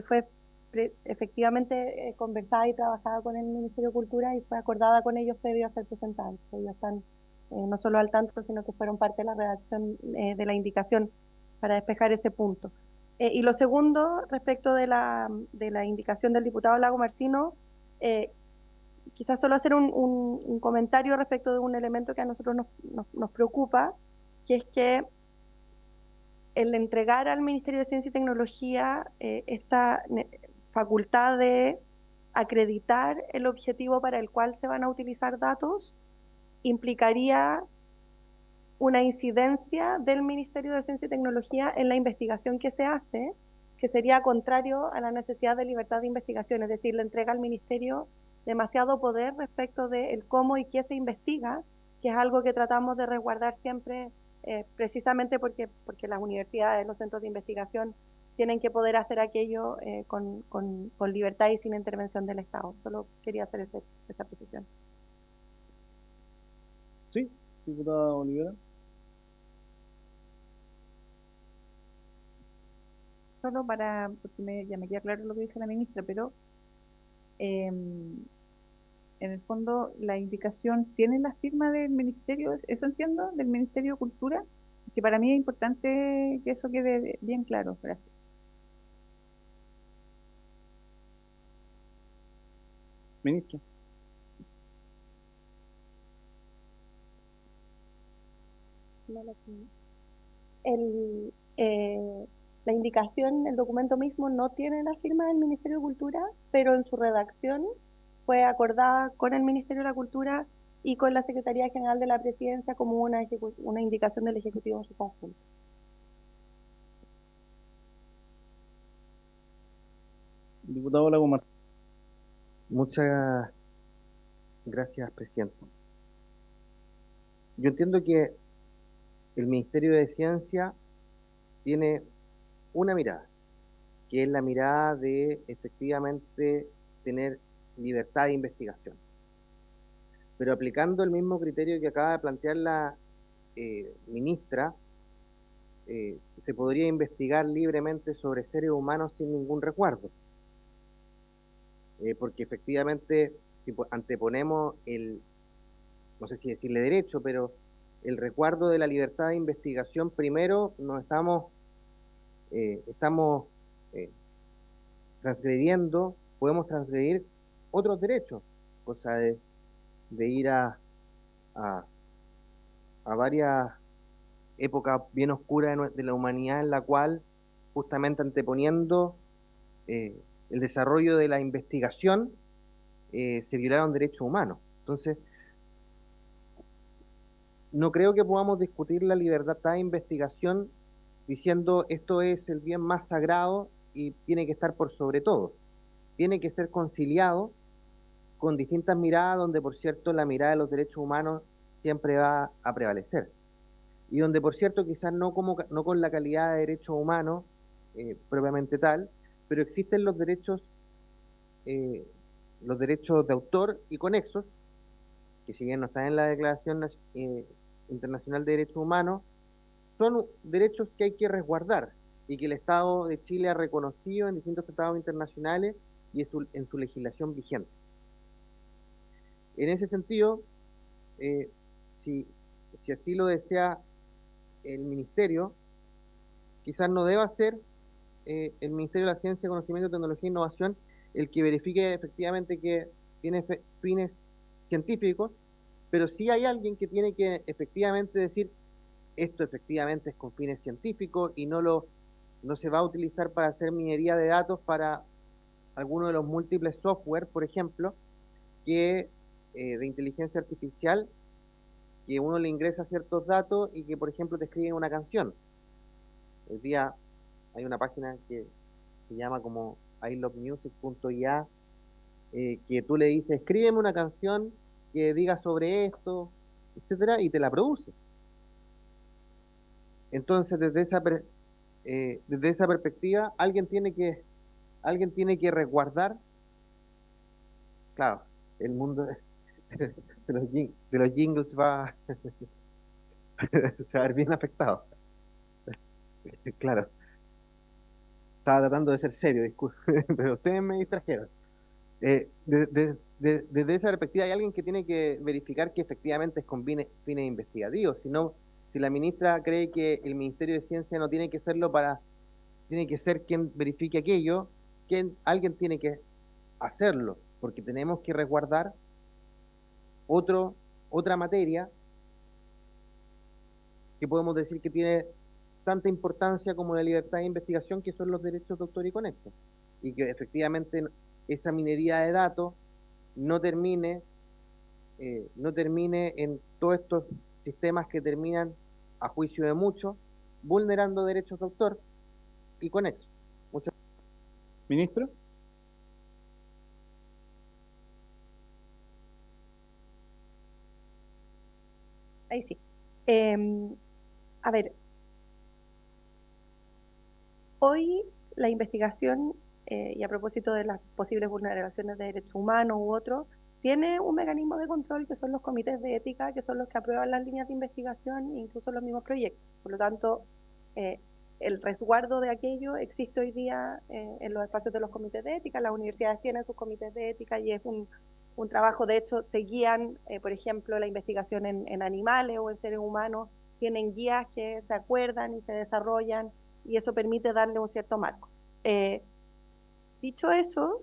fue efectivamente conversada y trabajada con el Ministerio de Cultura y fue acordada con ellos previo a ser presentada. Ellos están no solo al tanto, sino que fueron parte de la redacción de la indicación para despejar ese punto. Y lo segundo, respecto de la indicación del diputado Lago Martino, quizás solo hacer un comentario respecto de un elemento que a nosotros nos preocupa, que es que el entregar al Ministerio de Ciencia y Tecnología esta facultad de acreditar el objetivo para el cual se van a utilizar datos implicaría una incidencia del Ministerio de Ciencia y Tecnología en la investigación que se hace, que sería contrario a la necesidad de libertad de investigación, es decir, le entrega al Ministerio demasiado poder respecto de el cómo y qué se investiga, que es algo que tratamos de resguardar siempre, precisamente porque las universidades, los centros de investigación tienen que poder hacer aquello con libertad y sin intervención del Estado. Solo quería hacer esa precisión. Sí, diputada Olivera. Solo porque ya me queda claro lo que dice la ministra, pero en el fondo la indicación tiene la firma del ministerio, eso entiendo, del Ministerio de Cultura, que para mí es importante que eso quede bien claro. Gracias. Ministra. La indicación, el documento mismo no tiene la firma del Ministerio de Cultura, pero en su redacción fue acordada con el Ministerio de la Cultura y con la Secretaría General de la Presidencia como una indicación del Ejecutivo en su conjunto. Diputado Lago Martínez. Muchas gracias, presidente. Yo entiendo que el Ministerio de Ciencia tiene una mirada, que es la mirada de efectivamente tener libertad de investigación. Pero aplicando el mismo criterio que acaba de plantear la ministra, se podría investigar libremente sobre seres humanos sin ningún resguardo. Porque efectivamente si anteponemos no sé si decirle derecho, pero el resguardo de la libertad de investigación, primero nos estamos transgrediendo, podemos transgredir otros derechos, cosa de ir a varias épocas bien oscuras de la humanidad, en la cual, justamente anteponiendo el desarrollo de la investigación, se violaron derechos humanos. Entonces, no creo que podamos discutir la libertad de investigación diciendo esto es el bien más sagrado y tiene que estar por sobre todo. Tiene que ser conciliado con distintas miradas, donde, por cierto, la mirada de los derechos humanos siempre va a prevalecer. Y donde, por cierto, quizás no con la calidad de derechos humanos propiamente tal, pero existen los derechos de autor y conexos, que si bien no están en la Declaración Internacional de Derechos Humanos, son derechos que hay que resguardar y que el Estado de Chile ha reconocido en distintos tratados internacionales y en su legislación vigente. En ese sentido, si así lo desea el Ministerio, quizás no deba ser el Ministerio de la Ciencia, Conocimiento, Tecnología e Innovación el que verifique efectivamente que tiene fines científicos, pero sí hay alguien que tiene que efectivamente decir esto efectivamente es con fines científicos y no se va a utilizar para hacer minería de datos para alguno de los múltiples software, por ejemplo, que de inteligencia artificial, que uno le ingresa ciertos datos y que, por ejemplo, te escriben una canción. Hoy día hay una página que se llama como ilovemusic.ia, que tú le dices, escríbeme una canción que diga sobre esto, etcétera, y te la produce. Entonces, desde esa perspectiva, alguien tiene que resguardar, claro, el mundo de los jingles va se va a ver bien afectado. Claro, estaba tratando de ser serio, disculpe, pero ustedes me distrajeron. Desde esa perspectiva hay alguien que tiene que verificar que efectivamente es con fines investigativos. Si la ministra cree que el Ministerio de Ciencia no tiene que serlo tiene que ser quien verifique aquello, alguien tiene que hacerlo, porque tenemos que resguardar otra materia que podemos decir que tiene tanta importancia como la libertad de investigación, que son los derechos de autor y conexo, y que efectivamente esa minería de datos no termine en todos estos sistemas que terminan, a juicio de muchos, vulnerando derechos de autor y conexo. Muchas gracias. Ministra. Ahí sí. A ver, hoy la investigación, y a propósito de las posibles vulneraciones de derechos humanos u otros, tiene un mecanismo de control que son los comités de ética, que son los que aprueban las líneas de investigación e incluso los mismos proyectos. Por lo tanto, el resguardo de aquello existe hoy día en los espacios de los comités de ética. Las universidades tienen sus comités de ética y es un trabajo. De hecho, se guían, por ejemplo, la investigación en animales o en seres humanos, tienen guías que se acuerdan y se desarrollan, y eso permite darle un cierto marco. Dicho eso,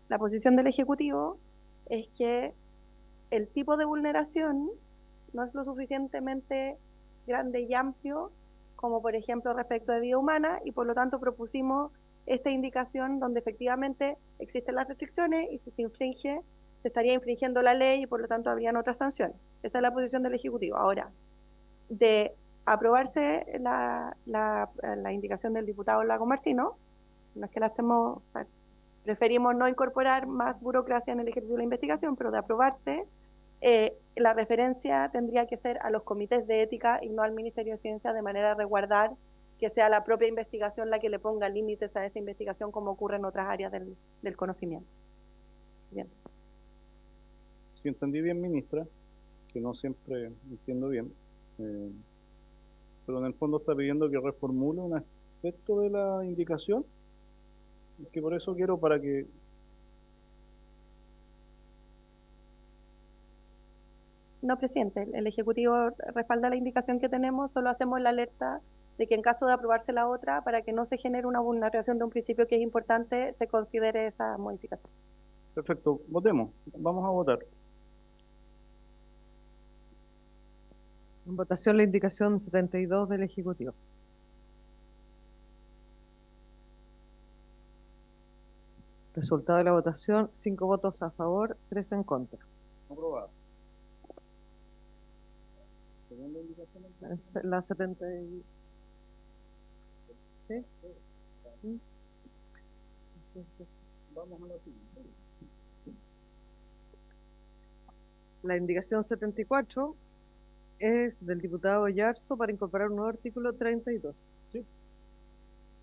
la posición del Ejecutivo es que el tipo de vulneración no es lo suficientemente grande y amplio como, por ejemplo, respecto de vida humana, y por lo tanto propusimos esta indicación donde efectivamente existen las restricciones y si se infringe, se estaría infringiendo la ley y por lo tanto habrían otras sanciones. Esa es la posición del Ejecutivo. Ahora, de aprobarse la indicación del diputado Lago Martino, no es que la estemos, preferimos no incorporar más burocracia en el ejercicio de la investigación, pero de aprobarse, la referencia tendría que ser a los comités de ética y no al Ministerio de Ciencia, de manera de resguardar que sea la propia investigación la que le ponga límites a esta investigación, como ocurre en otras áreas del conocimiento. Bien. Si entendí bien, ministra, que no siempre entiendo bien, pero en el fondo está pidiendo que reformule un aspecto de la indicación, que por eso quiero, para que No, presidente, el Ejecutivo respalda la indicación que tenemos, solo hacemos la alerta de que en caso de aprobarse la otra, para que no se genere una vulneración de un principio que es importante, se considere esa modificación. Perfecto, votemos. Vamos a votar. En votación la indicación 72 del Ejecutivo. Resultado de la votación, 5 votos a favor, 3 en contra. Aprobado. Segunda indicación. Es la 70. ¿Sí? Vamos a la siguiente. La indicación 74 es del diputado Yarzo para incorporar un nuevo artículo 32. ¿El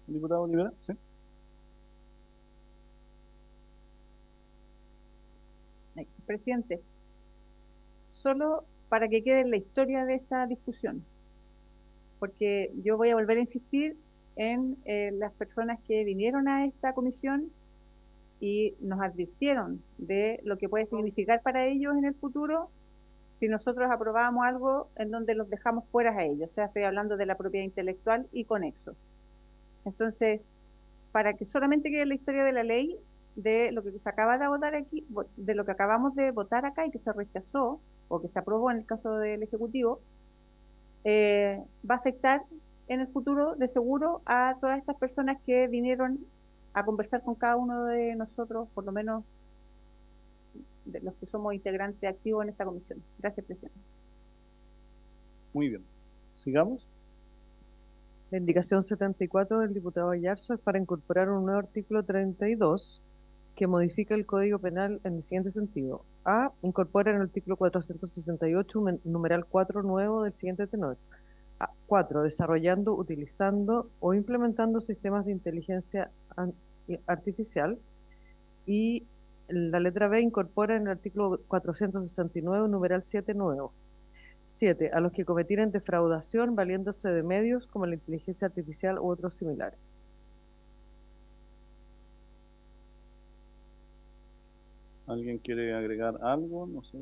diputado Olivera? Sí. Presidente, solo para que quede en la historia de esta discusión, porque yo voy a volver a insistir en las personas que vinieron a esta comisión y nos advirtieron de lo que puede significar para ellos en el futuro si nosotros aprobamos algo en donde los dejamos fuera a ellos. O sea, estoy hablando de la propiedad intelectual y conexos. Entonces, para que solamente quede en la historia de la ley, de lo que se acaba de votar aquí, de lo que acabamos de votar acá y que se rechazó, o que se aprobó en el caso del Ejecutivo, va a afectar en el futuro de seguro a todas estas personas que vinieron a conversar con cada uno de nosotros, por lo menos de los que somos integrantes activos en esta comisión. Gracias, presidente. Muy bien. Sigamos. La indicación 74 del diputado Yarzo es para incorporar un nuevo artículo 32 que modifica el Código Penal en el siguiente sentido. A. Incorpora en el artículo 468 un numeral 4 nuevo del siguiente tenor. 4. Desarrollando, utilizando o implementando sistemas de inteligencia artificial. Y la letra B incorpora en el artículo 469 un numeral 7 nuevo. 7. A los que cometieren defraudación valiéndose de medios como la inteligencia artificial u otros similares. ¿Alguien quiere agregar algo? No sé,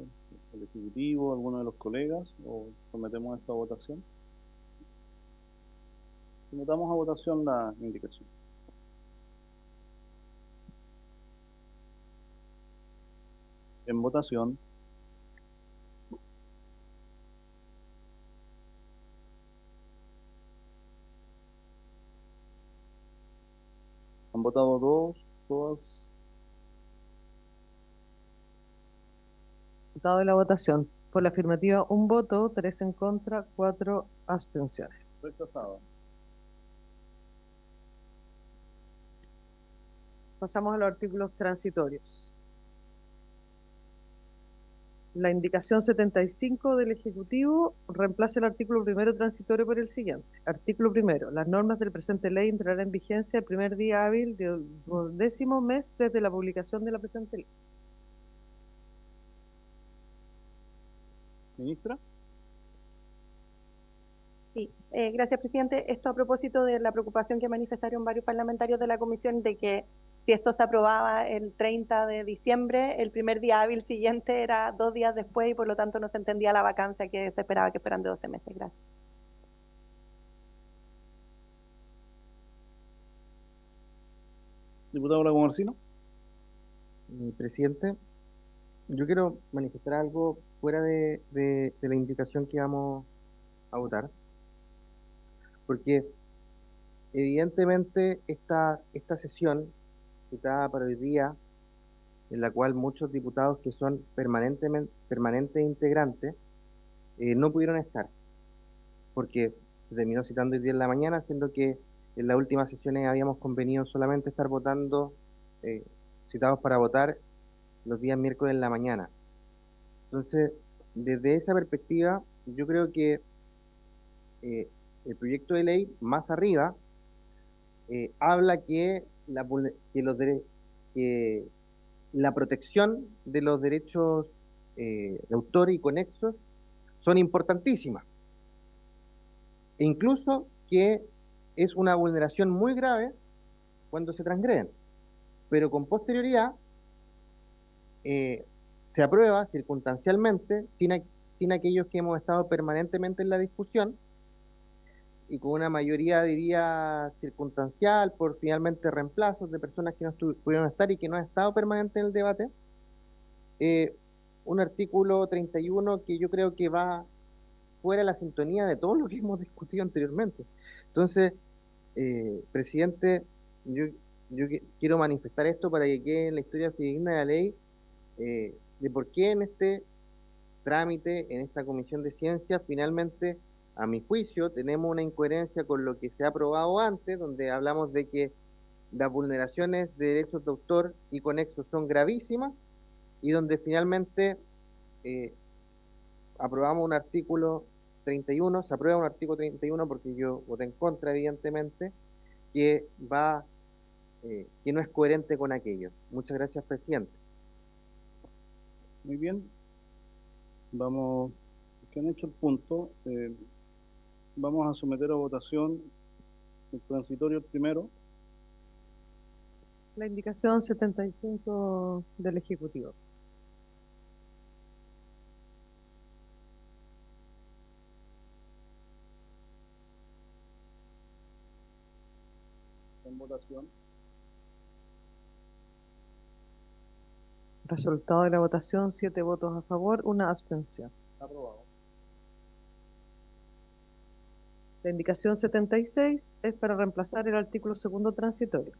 el Ejecutivo, alguno de los colegas, o sometemos esta votación. Sometamos a votación la indicación. En votación. Han votado todas. Resultado de la votación. Por la afirmativa, un voto, 3 en contra, 4 abstenciones. Rechazado. Pasamos a los artículos transitorios. La indicación 75 del Ejecutivo reemplaza el artículo primero transitorio por el siguiente. Artículo primero. Las normas del presente ley entrarán en vigencia el primer día hábil del 12º mes desde la publicación de la presente ley. Ministra. Sí, gracias, presidente. Esto a propósito de la preocupación que manifestaron varios parlamentarios de la comisión de que si esto se aprobaba el 30 de diciembre, el primer día hábil siguiente era 2 días después y por lo tanto no se entendía la vacancia que se esperaba que fueran de 12 meses. Gracias. Diputado Lago Marcino. Presidente, yo quiero manifestar algo fuera de la indicación que vamos a votar, porque evidentemente esta sesión citada para hoy día, en la cual muchos diputados que son permanentes integrantes no pudieron estar, porque se terminó citando hoy día en la mañana, siendo que en las últimas sesiones habíamos convenido solamente estar votando, citados para votar los días miércoles en la mañana. Entonces, desde esa perspectiva, yo creo que el proyecto de ley más arriba habla que la protección de los derechos de autor y conexos son importantísimas. E incluso que es una vulneración muy grave cuando se transgreden. Pero con posterioridad se aprueba circunstancialmente sin aquellos que hemos estado permanentemente en la discusión y con una mayoría, diría, circunstancial por finalmente reemplazos de personas que no pudieron estar y que no han estado permanente en el debate. Un artículo 31 que yo creo que va fuera de la sintonía de todo lo que hemos discutido anteriormente. Entonces, presidente, quiero manifestar esto para que quede en la historia fidedigna de la ley, de por qué en este trámite, en esta comisión de ciencia, finalmente, a mi juicio, tenemos una incoherencia con lo que se ha aprobado antes, donde hablamos de que las vulneraciones de derechos de autor y conexos son gravísimas, y donde finalmente aprobamos un artículo 31, se aprueba un artículo 31 porque yo voté en contra, evidentemente, que que no es coherente con aquello. Muchas gracias, presidente. Muy bien. Vamos, que han hecho el punto, vamos a someter a votación el transitorio primero. La indicación 75 del Ejecutivo. En votación. Resultado de la votación, 7 votos a favor, 1 abstención. Aprobado. La indicación 76 es para reemplazar el artículo segundo transitorio.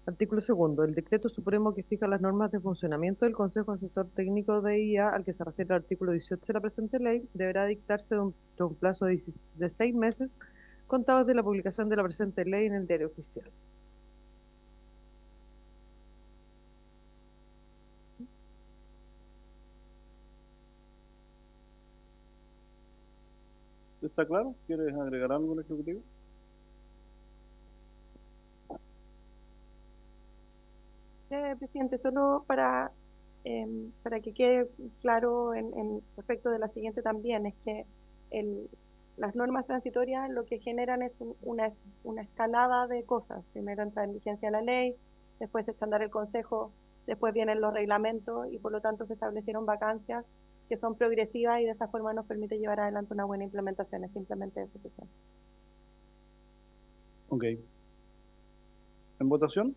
Artículo segundo. El decreto supremo que fija las normas de funcionamiento del Consejo Asesor Técnico de IA, al que se refiere el artículo 18 de la presente ley, deberá dictarse de un plazo de 6 meses contados de la publicación de la presente ley en el Diario Oficial. ¿Está claro? ¿Quieres agregar algo al Ejecutivo? Presidente, solo para que quede claro en respecto de la siguiente también, es que las normas transitorias lo que generan es una escalada de cosas. Primero entra en vigencia la ley, después se echa a andar el Consejo, después vienen los reglamentos y por lo tanto se establecieron vacancias que son progresivas y de esa forma nos permite llevar adelante una buena implementación. Es simplemente eso, presidente. Ok. ¿En votación?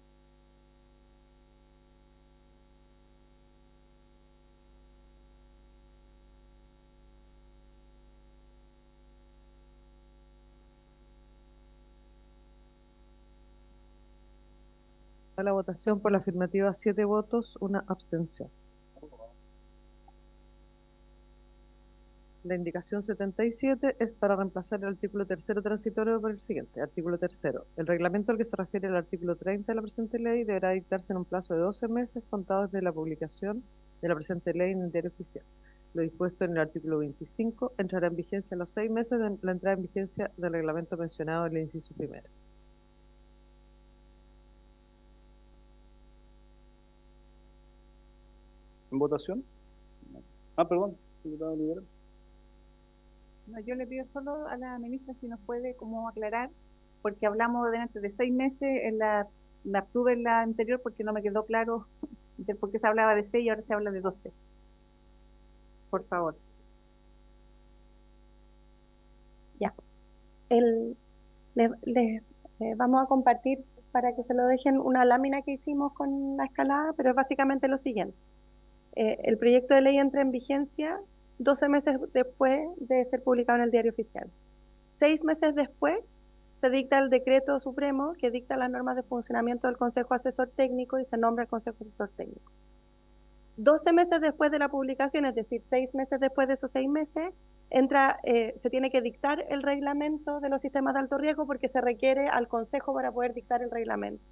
A la votación por la afirmativa, 7 votos, 1 abstención. La indicación 77 es para reemplazar el artículo tercero transitorio por el siguiente. Artículo tercero. El reglamento al que se refiere el artículo 30 de la presente ley deberá dictarse en un plazo de 12 meses contados desde la publicación de la presente ley en el Diario Oficial. Lo dispuesto en el artículo 25 entrará en vigencia a los 6 meses de la entrada en vigencia del reglamento mencionado en el inciso primero. ¿En votación? Ah, perdón, diputado Olivera. No, yo le pido solo a la ministra si nos puede como aclarar, porque hablamos de 6 meses, la obtuve en la anterior porque no me quedó claro de por qué se hablaba de 6 y ahora se habla de 12. Por favor. Ya. Vamos a compartir para que se lo dejen una lámina que hicimos con la escalada, pero es básicamente lo siguiente. El proyecto de ley entra en vigencia 12 meses después de ser publicado en el Diario Oficial. 6 meses después se dicta el decreto supremo que dicta las normas de funcionamiento del Consejo Asesor Técnico y se nombra el Consejo Asesor Técnico. 12 meses después de la publicación, es decir, 6 meses después de esos 6 meses, se tiene que dictar el reglamento de los sistemas de alto riesgo porque se requiere al Consejo para poder dictar el reglamento.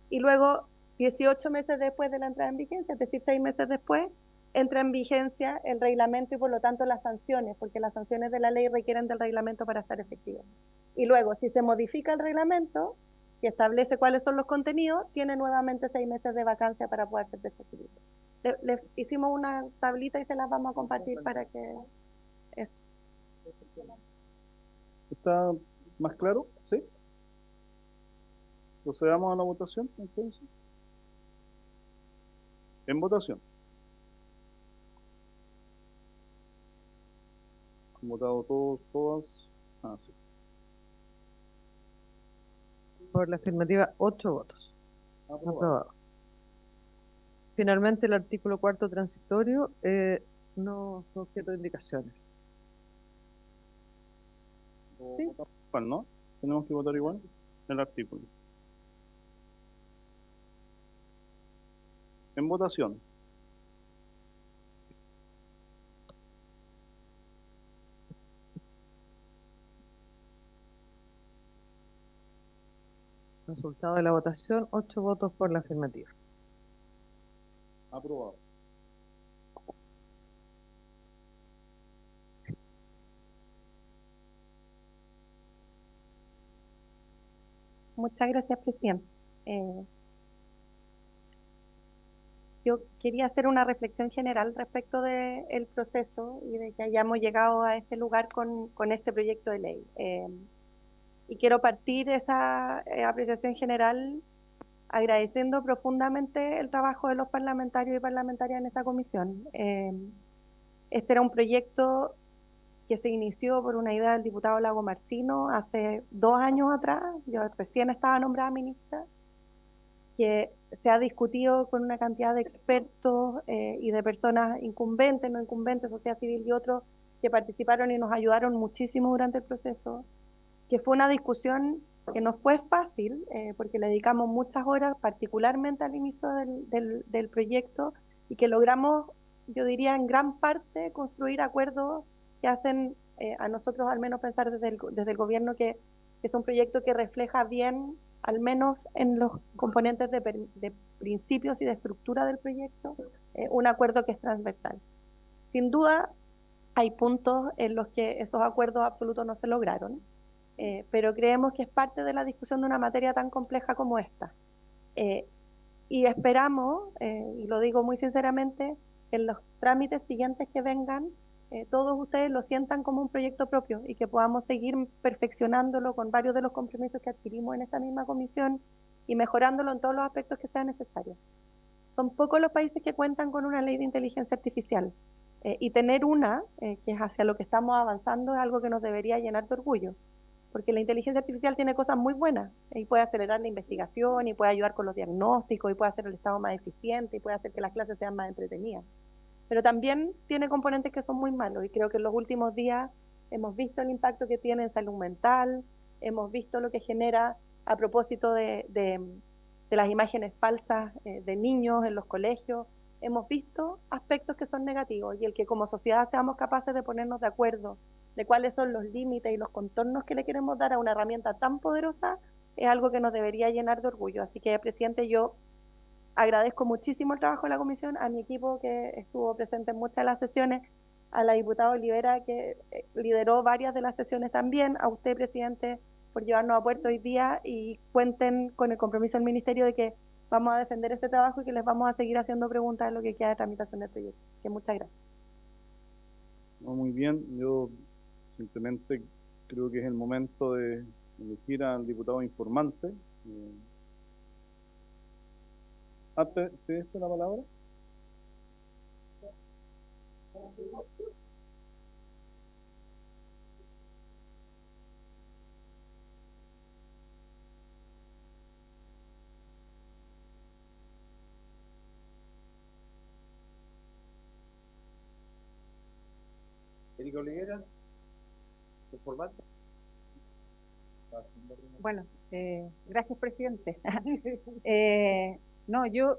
Y luego, 18 meses después de la entrada en vigencia, es decir, 6 meses después, entra en vigencia el reglamento y por lo tanto las sanciones, porque las sanciones de la ley requieren del reglamento para estar efectivas. Y luego, si se modifica el reglamento, que establece cuáles son los contenidos, tiene nuevamente 6 meses de vacancia para poder ser efectivo. Le hicimos una tablita y se las vamos a compartir para que eso. ¿Está más claro? ¿Sí? Procedamos a la votación, entonces. En votación. votado todos, todas. Ah, sí. Por la afirmativa, 8 votos. Aprobado. Aprobado. Finalmente, el artículo cuarto transitorio no fue objeto de indicaciones. Sí. Votamos igual, ¿no? Tenemos que votar igual el artículo. En votación. Resultado de la votación, 8 votos por la afirmativa. Aprobado. Muchas gracias, presidente. Yo quería hacer una reflexión general respecto del proceso y de que hayamos llegado a este lugar con este proyecto de ley. Y quiero partir esa apreciación general agradeciendo profundamente el trabajo de los parlamentarios y parlamentarias en esta comisión. Este era un proyecto que se inició por una idea del diputado Lago Marcino hace 2 años atrás. Yo recién estaba nombrada ministra, que se ha discutido con una cantidad de expertos y de personas incumbentes, no incumbentes, sociedad civil y otros que participaron y nos ayudaron muchísimo durante el proceso, que fue una discusión que no fue fácil, porque le dedicamos muchas horas, particularmente al inicio del proyecto, y que logramos, yo diría, en gran parte construir acuerdos que hacen a nosotros al menos pensar desde el gobierno que es un proyecto que refleja bien, al menos en los componentes de principios y de estructura del proyecto, un acuerdo que es transversal. Sin duda, hay puntos en los que esos acuerdos absolutos no se lograron, pero creemos que es parte de la discusión de una materia tan compleja como esta. Y esperamos, y lo digo muy sinceramente, que en los trámites siguientes que vengan, todos ustedes lo sientan como un proyecto propio y que podamos seguir perfeccionándolo con varios de los compromisos que adquirimos en esta misma comisión y mejorándolo en todos los aspectos que sean necesarios. Son pocos los países que cuentan con una ley de inteligencia artificial, y tener una, que es hacia lo que estamos avanzando, es algo que nos debería llenar de orgullo, porque la inteligencia artificial tiene cosas muy buenas y puede acelerar la investigación y puede ayudar con los diagnósticos y puede hacer el Estado más eficiente y puede hacer que las clases sean más entretenidas. Pero también tiene componentes que son muy malos y creo que en los últimos días hemos visto el impacto que tiene en salud mental, hemos visto lo que genera a propósito de las imágenes falsas de niños en los colegios. Hemos visto aspectos que son negativos y el que como sociedad seamos capaces de ponernos de acuerdo de cuáles son los límites y los contornos que le queremos dar a una herramienta tan poderosa es algo que nos debería llenar de orgullo. Así que, presidente, yo agradezco muchísimo el trabajo de la comisión, a mi equipo que estuvo presente en muchas de las sesiones, a la diputada Olivera que lideró varias de las sesiones también, a usted, presidente, por llevarnos a puerto hoy día y cuenten con el compromiso del ministerio de que vamos a defender este trabajo y que les vamos a seguir haciendo preguntas en lo que queda de tramitación del proyecto. Así que muchas gracias. No, muy bien, yo simplemente creo que es el momento de elegir al diputado informante. ¿Te diste la palabra? Erika Olivera, informante. Bueno, gracias, presidente. No, yo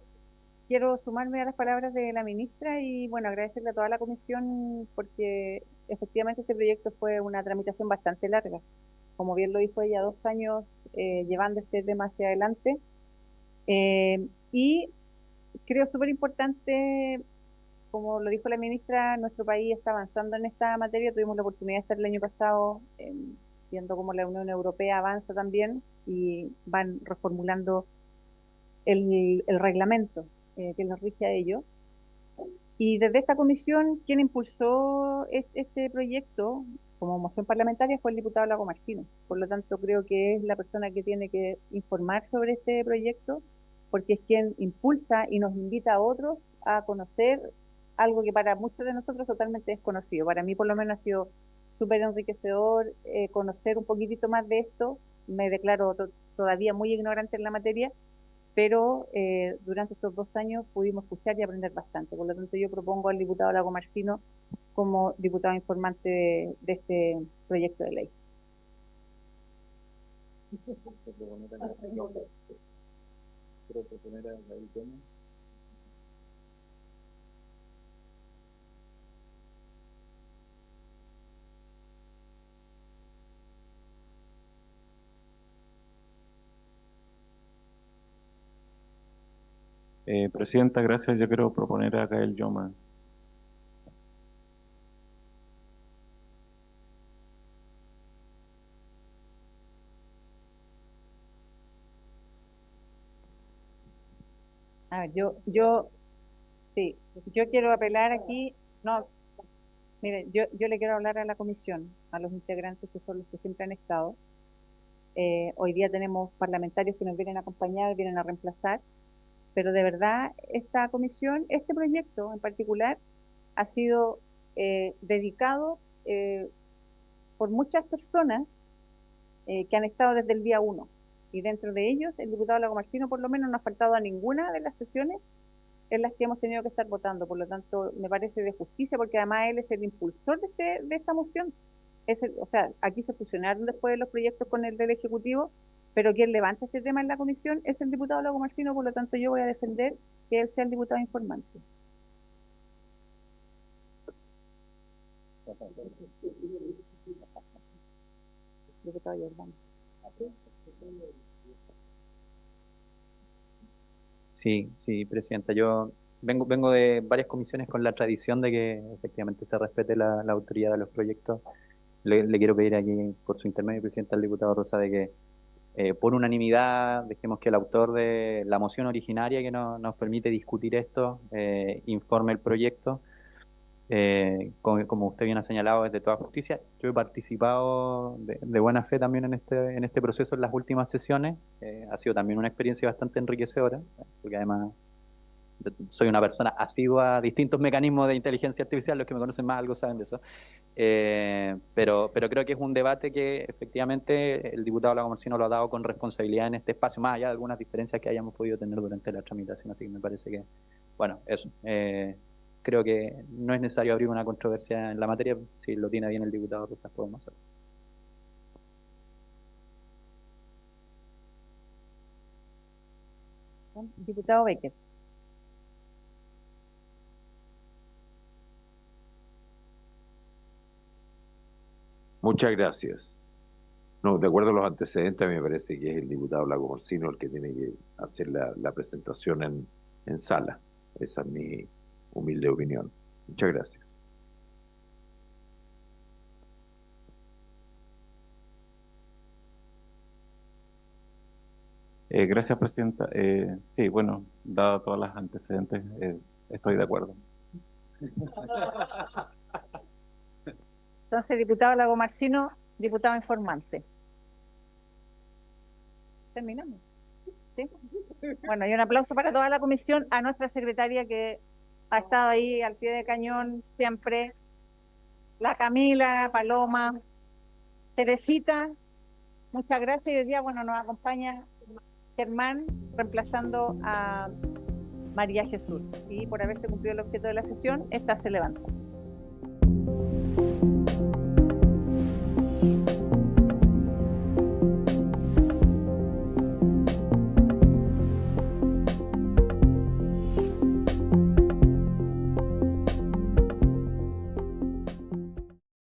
quiero sumarme a las palabras de la ministra y, bueno, agradecerle a toda la comisión porque efectivamente este proyecto fue una tramitación bastante larga. Como bien lo dijo ella, 2 años llevando este tema hacia adelante. Y creo súper importante, como lo dijo la ministra, nuestro país está avanzando en esta materia. Tuvimos la oportunidad de estar el año pasado viendo cómo la Unión Europea avanza también y van reformulando el reglamento que nos rige a ello. Y desde esta comisión, quien impulsó este proyecto como moción parlamentaria fue el diputado Lago Martino. Por lo tanto, creo que es la persona que tiene que informar sobre este proyecto, porque es quien impulsa y nos invita a otros a conocer algo que para muchos de nosotros es totalmente desconocido. Para mí, por lo menos, ha sido súper enriquecedor conocer un poquitito más de esto. Me declaro todavía muy ignorante en la materia, pero durante estos 2 años pudimos escuchar y aprender bastante. Por lo tanto, yo propongo al diputado Lago Marcino como diputado informante de este proyecto de ley. Presidenta, gracias. Yo quiero proponer a Gael Yoma. A ver, sí, yo quiero apelar aquí, no, mire, yo le quiero hablar a la comisión, a los integrantes que son los que siempre han estado. Hoy día tenemos parlamentarios que nos vienen a acompañar, vienen a reemplazar, pero de verdad esta comisión, este proyecto en particular, ha sido dedicado por muchas personas que han estado desde el día 1. Y dentro de ellos, el diputado Lago Marcino por lo menos no ha faltado a ninguna de las sesiones en las que hemos tenido que estar votando. Por lo tanto, me parece de justicia, porque además él es el impulsor de esta moción. O sea, aquí se fusionaron después los proyectos con el del Ejecutivo, pero quien levanta este tema en la comisión es el diputado Lago Marcino. Por lo tanto, yo voy a defender que él sea el diputado informante. Diputado Jordán. Sí, Presidenta. Yo vengo de varias comisiones con la tradición de que efectivamente se respete la autoridad de los proyectos. Le quiero pedir aquí, por su intermedio, Presidenta, al diputado Rosa, de que por unanimidad dejemos que el autor de la moción originaria que nos permite discutir esto informe el proyecto. Como usted bien ha señalado, es de toda justicia. Yo he participado de buena fe también en este proceso en las últimas sesiones. Ha sido también una experiencia bastante enriquecedora, porque además soy una persona asidua a distintos mecanismos de inteligencia artificial. Los que me conocen más algo saben de eso. Pero creo que es un debate que efectivamente el diputado Lago Marcino lo ha dado con responsabilidad en este espacio, más allá de algunas diferencias que hayamos podido tener durante la tramitación. Así que me parece que, bueno, eso. Creo que no es necesario abrir una controversia en la materia. Si lo tiene bien el diputado Rosas, podemos hacerlo. Diputado Becker. Muchas gracias. No, de acuerdo a los antecedentes, me parece que es el diputado Lago Marcino el que tiene que hacer la presentación en sala. Esa es mi humilde opinión. Muchas gracias. Gracias, Presidenta. Sí, bueno, dado todas las antecedentes, estoy de acuerdo. Entonces, diputado Lago Marcino, diputado informante. Terminamos. ¿Sí? Bueno, y un aplauso para toda la comisión, a nuestra secretaria que ha estado ahí al pie de cañón siempre, la Camila, Paloma, Teresita, muchas gracias. Y hoy día, bueno, nos acompaña Germán reemplazando a María Jesús. Y por haberse cumplido el objeto de la sesión, esta se levanta.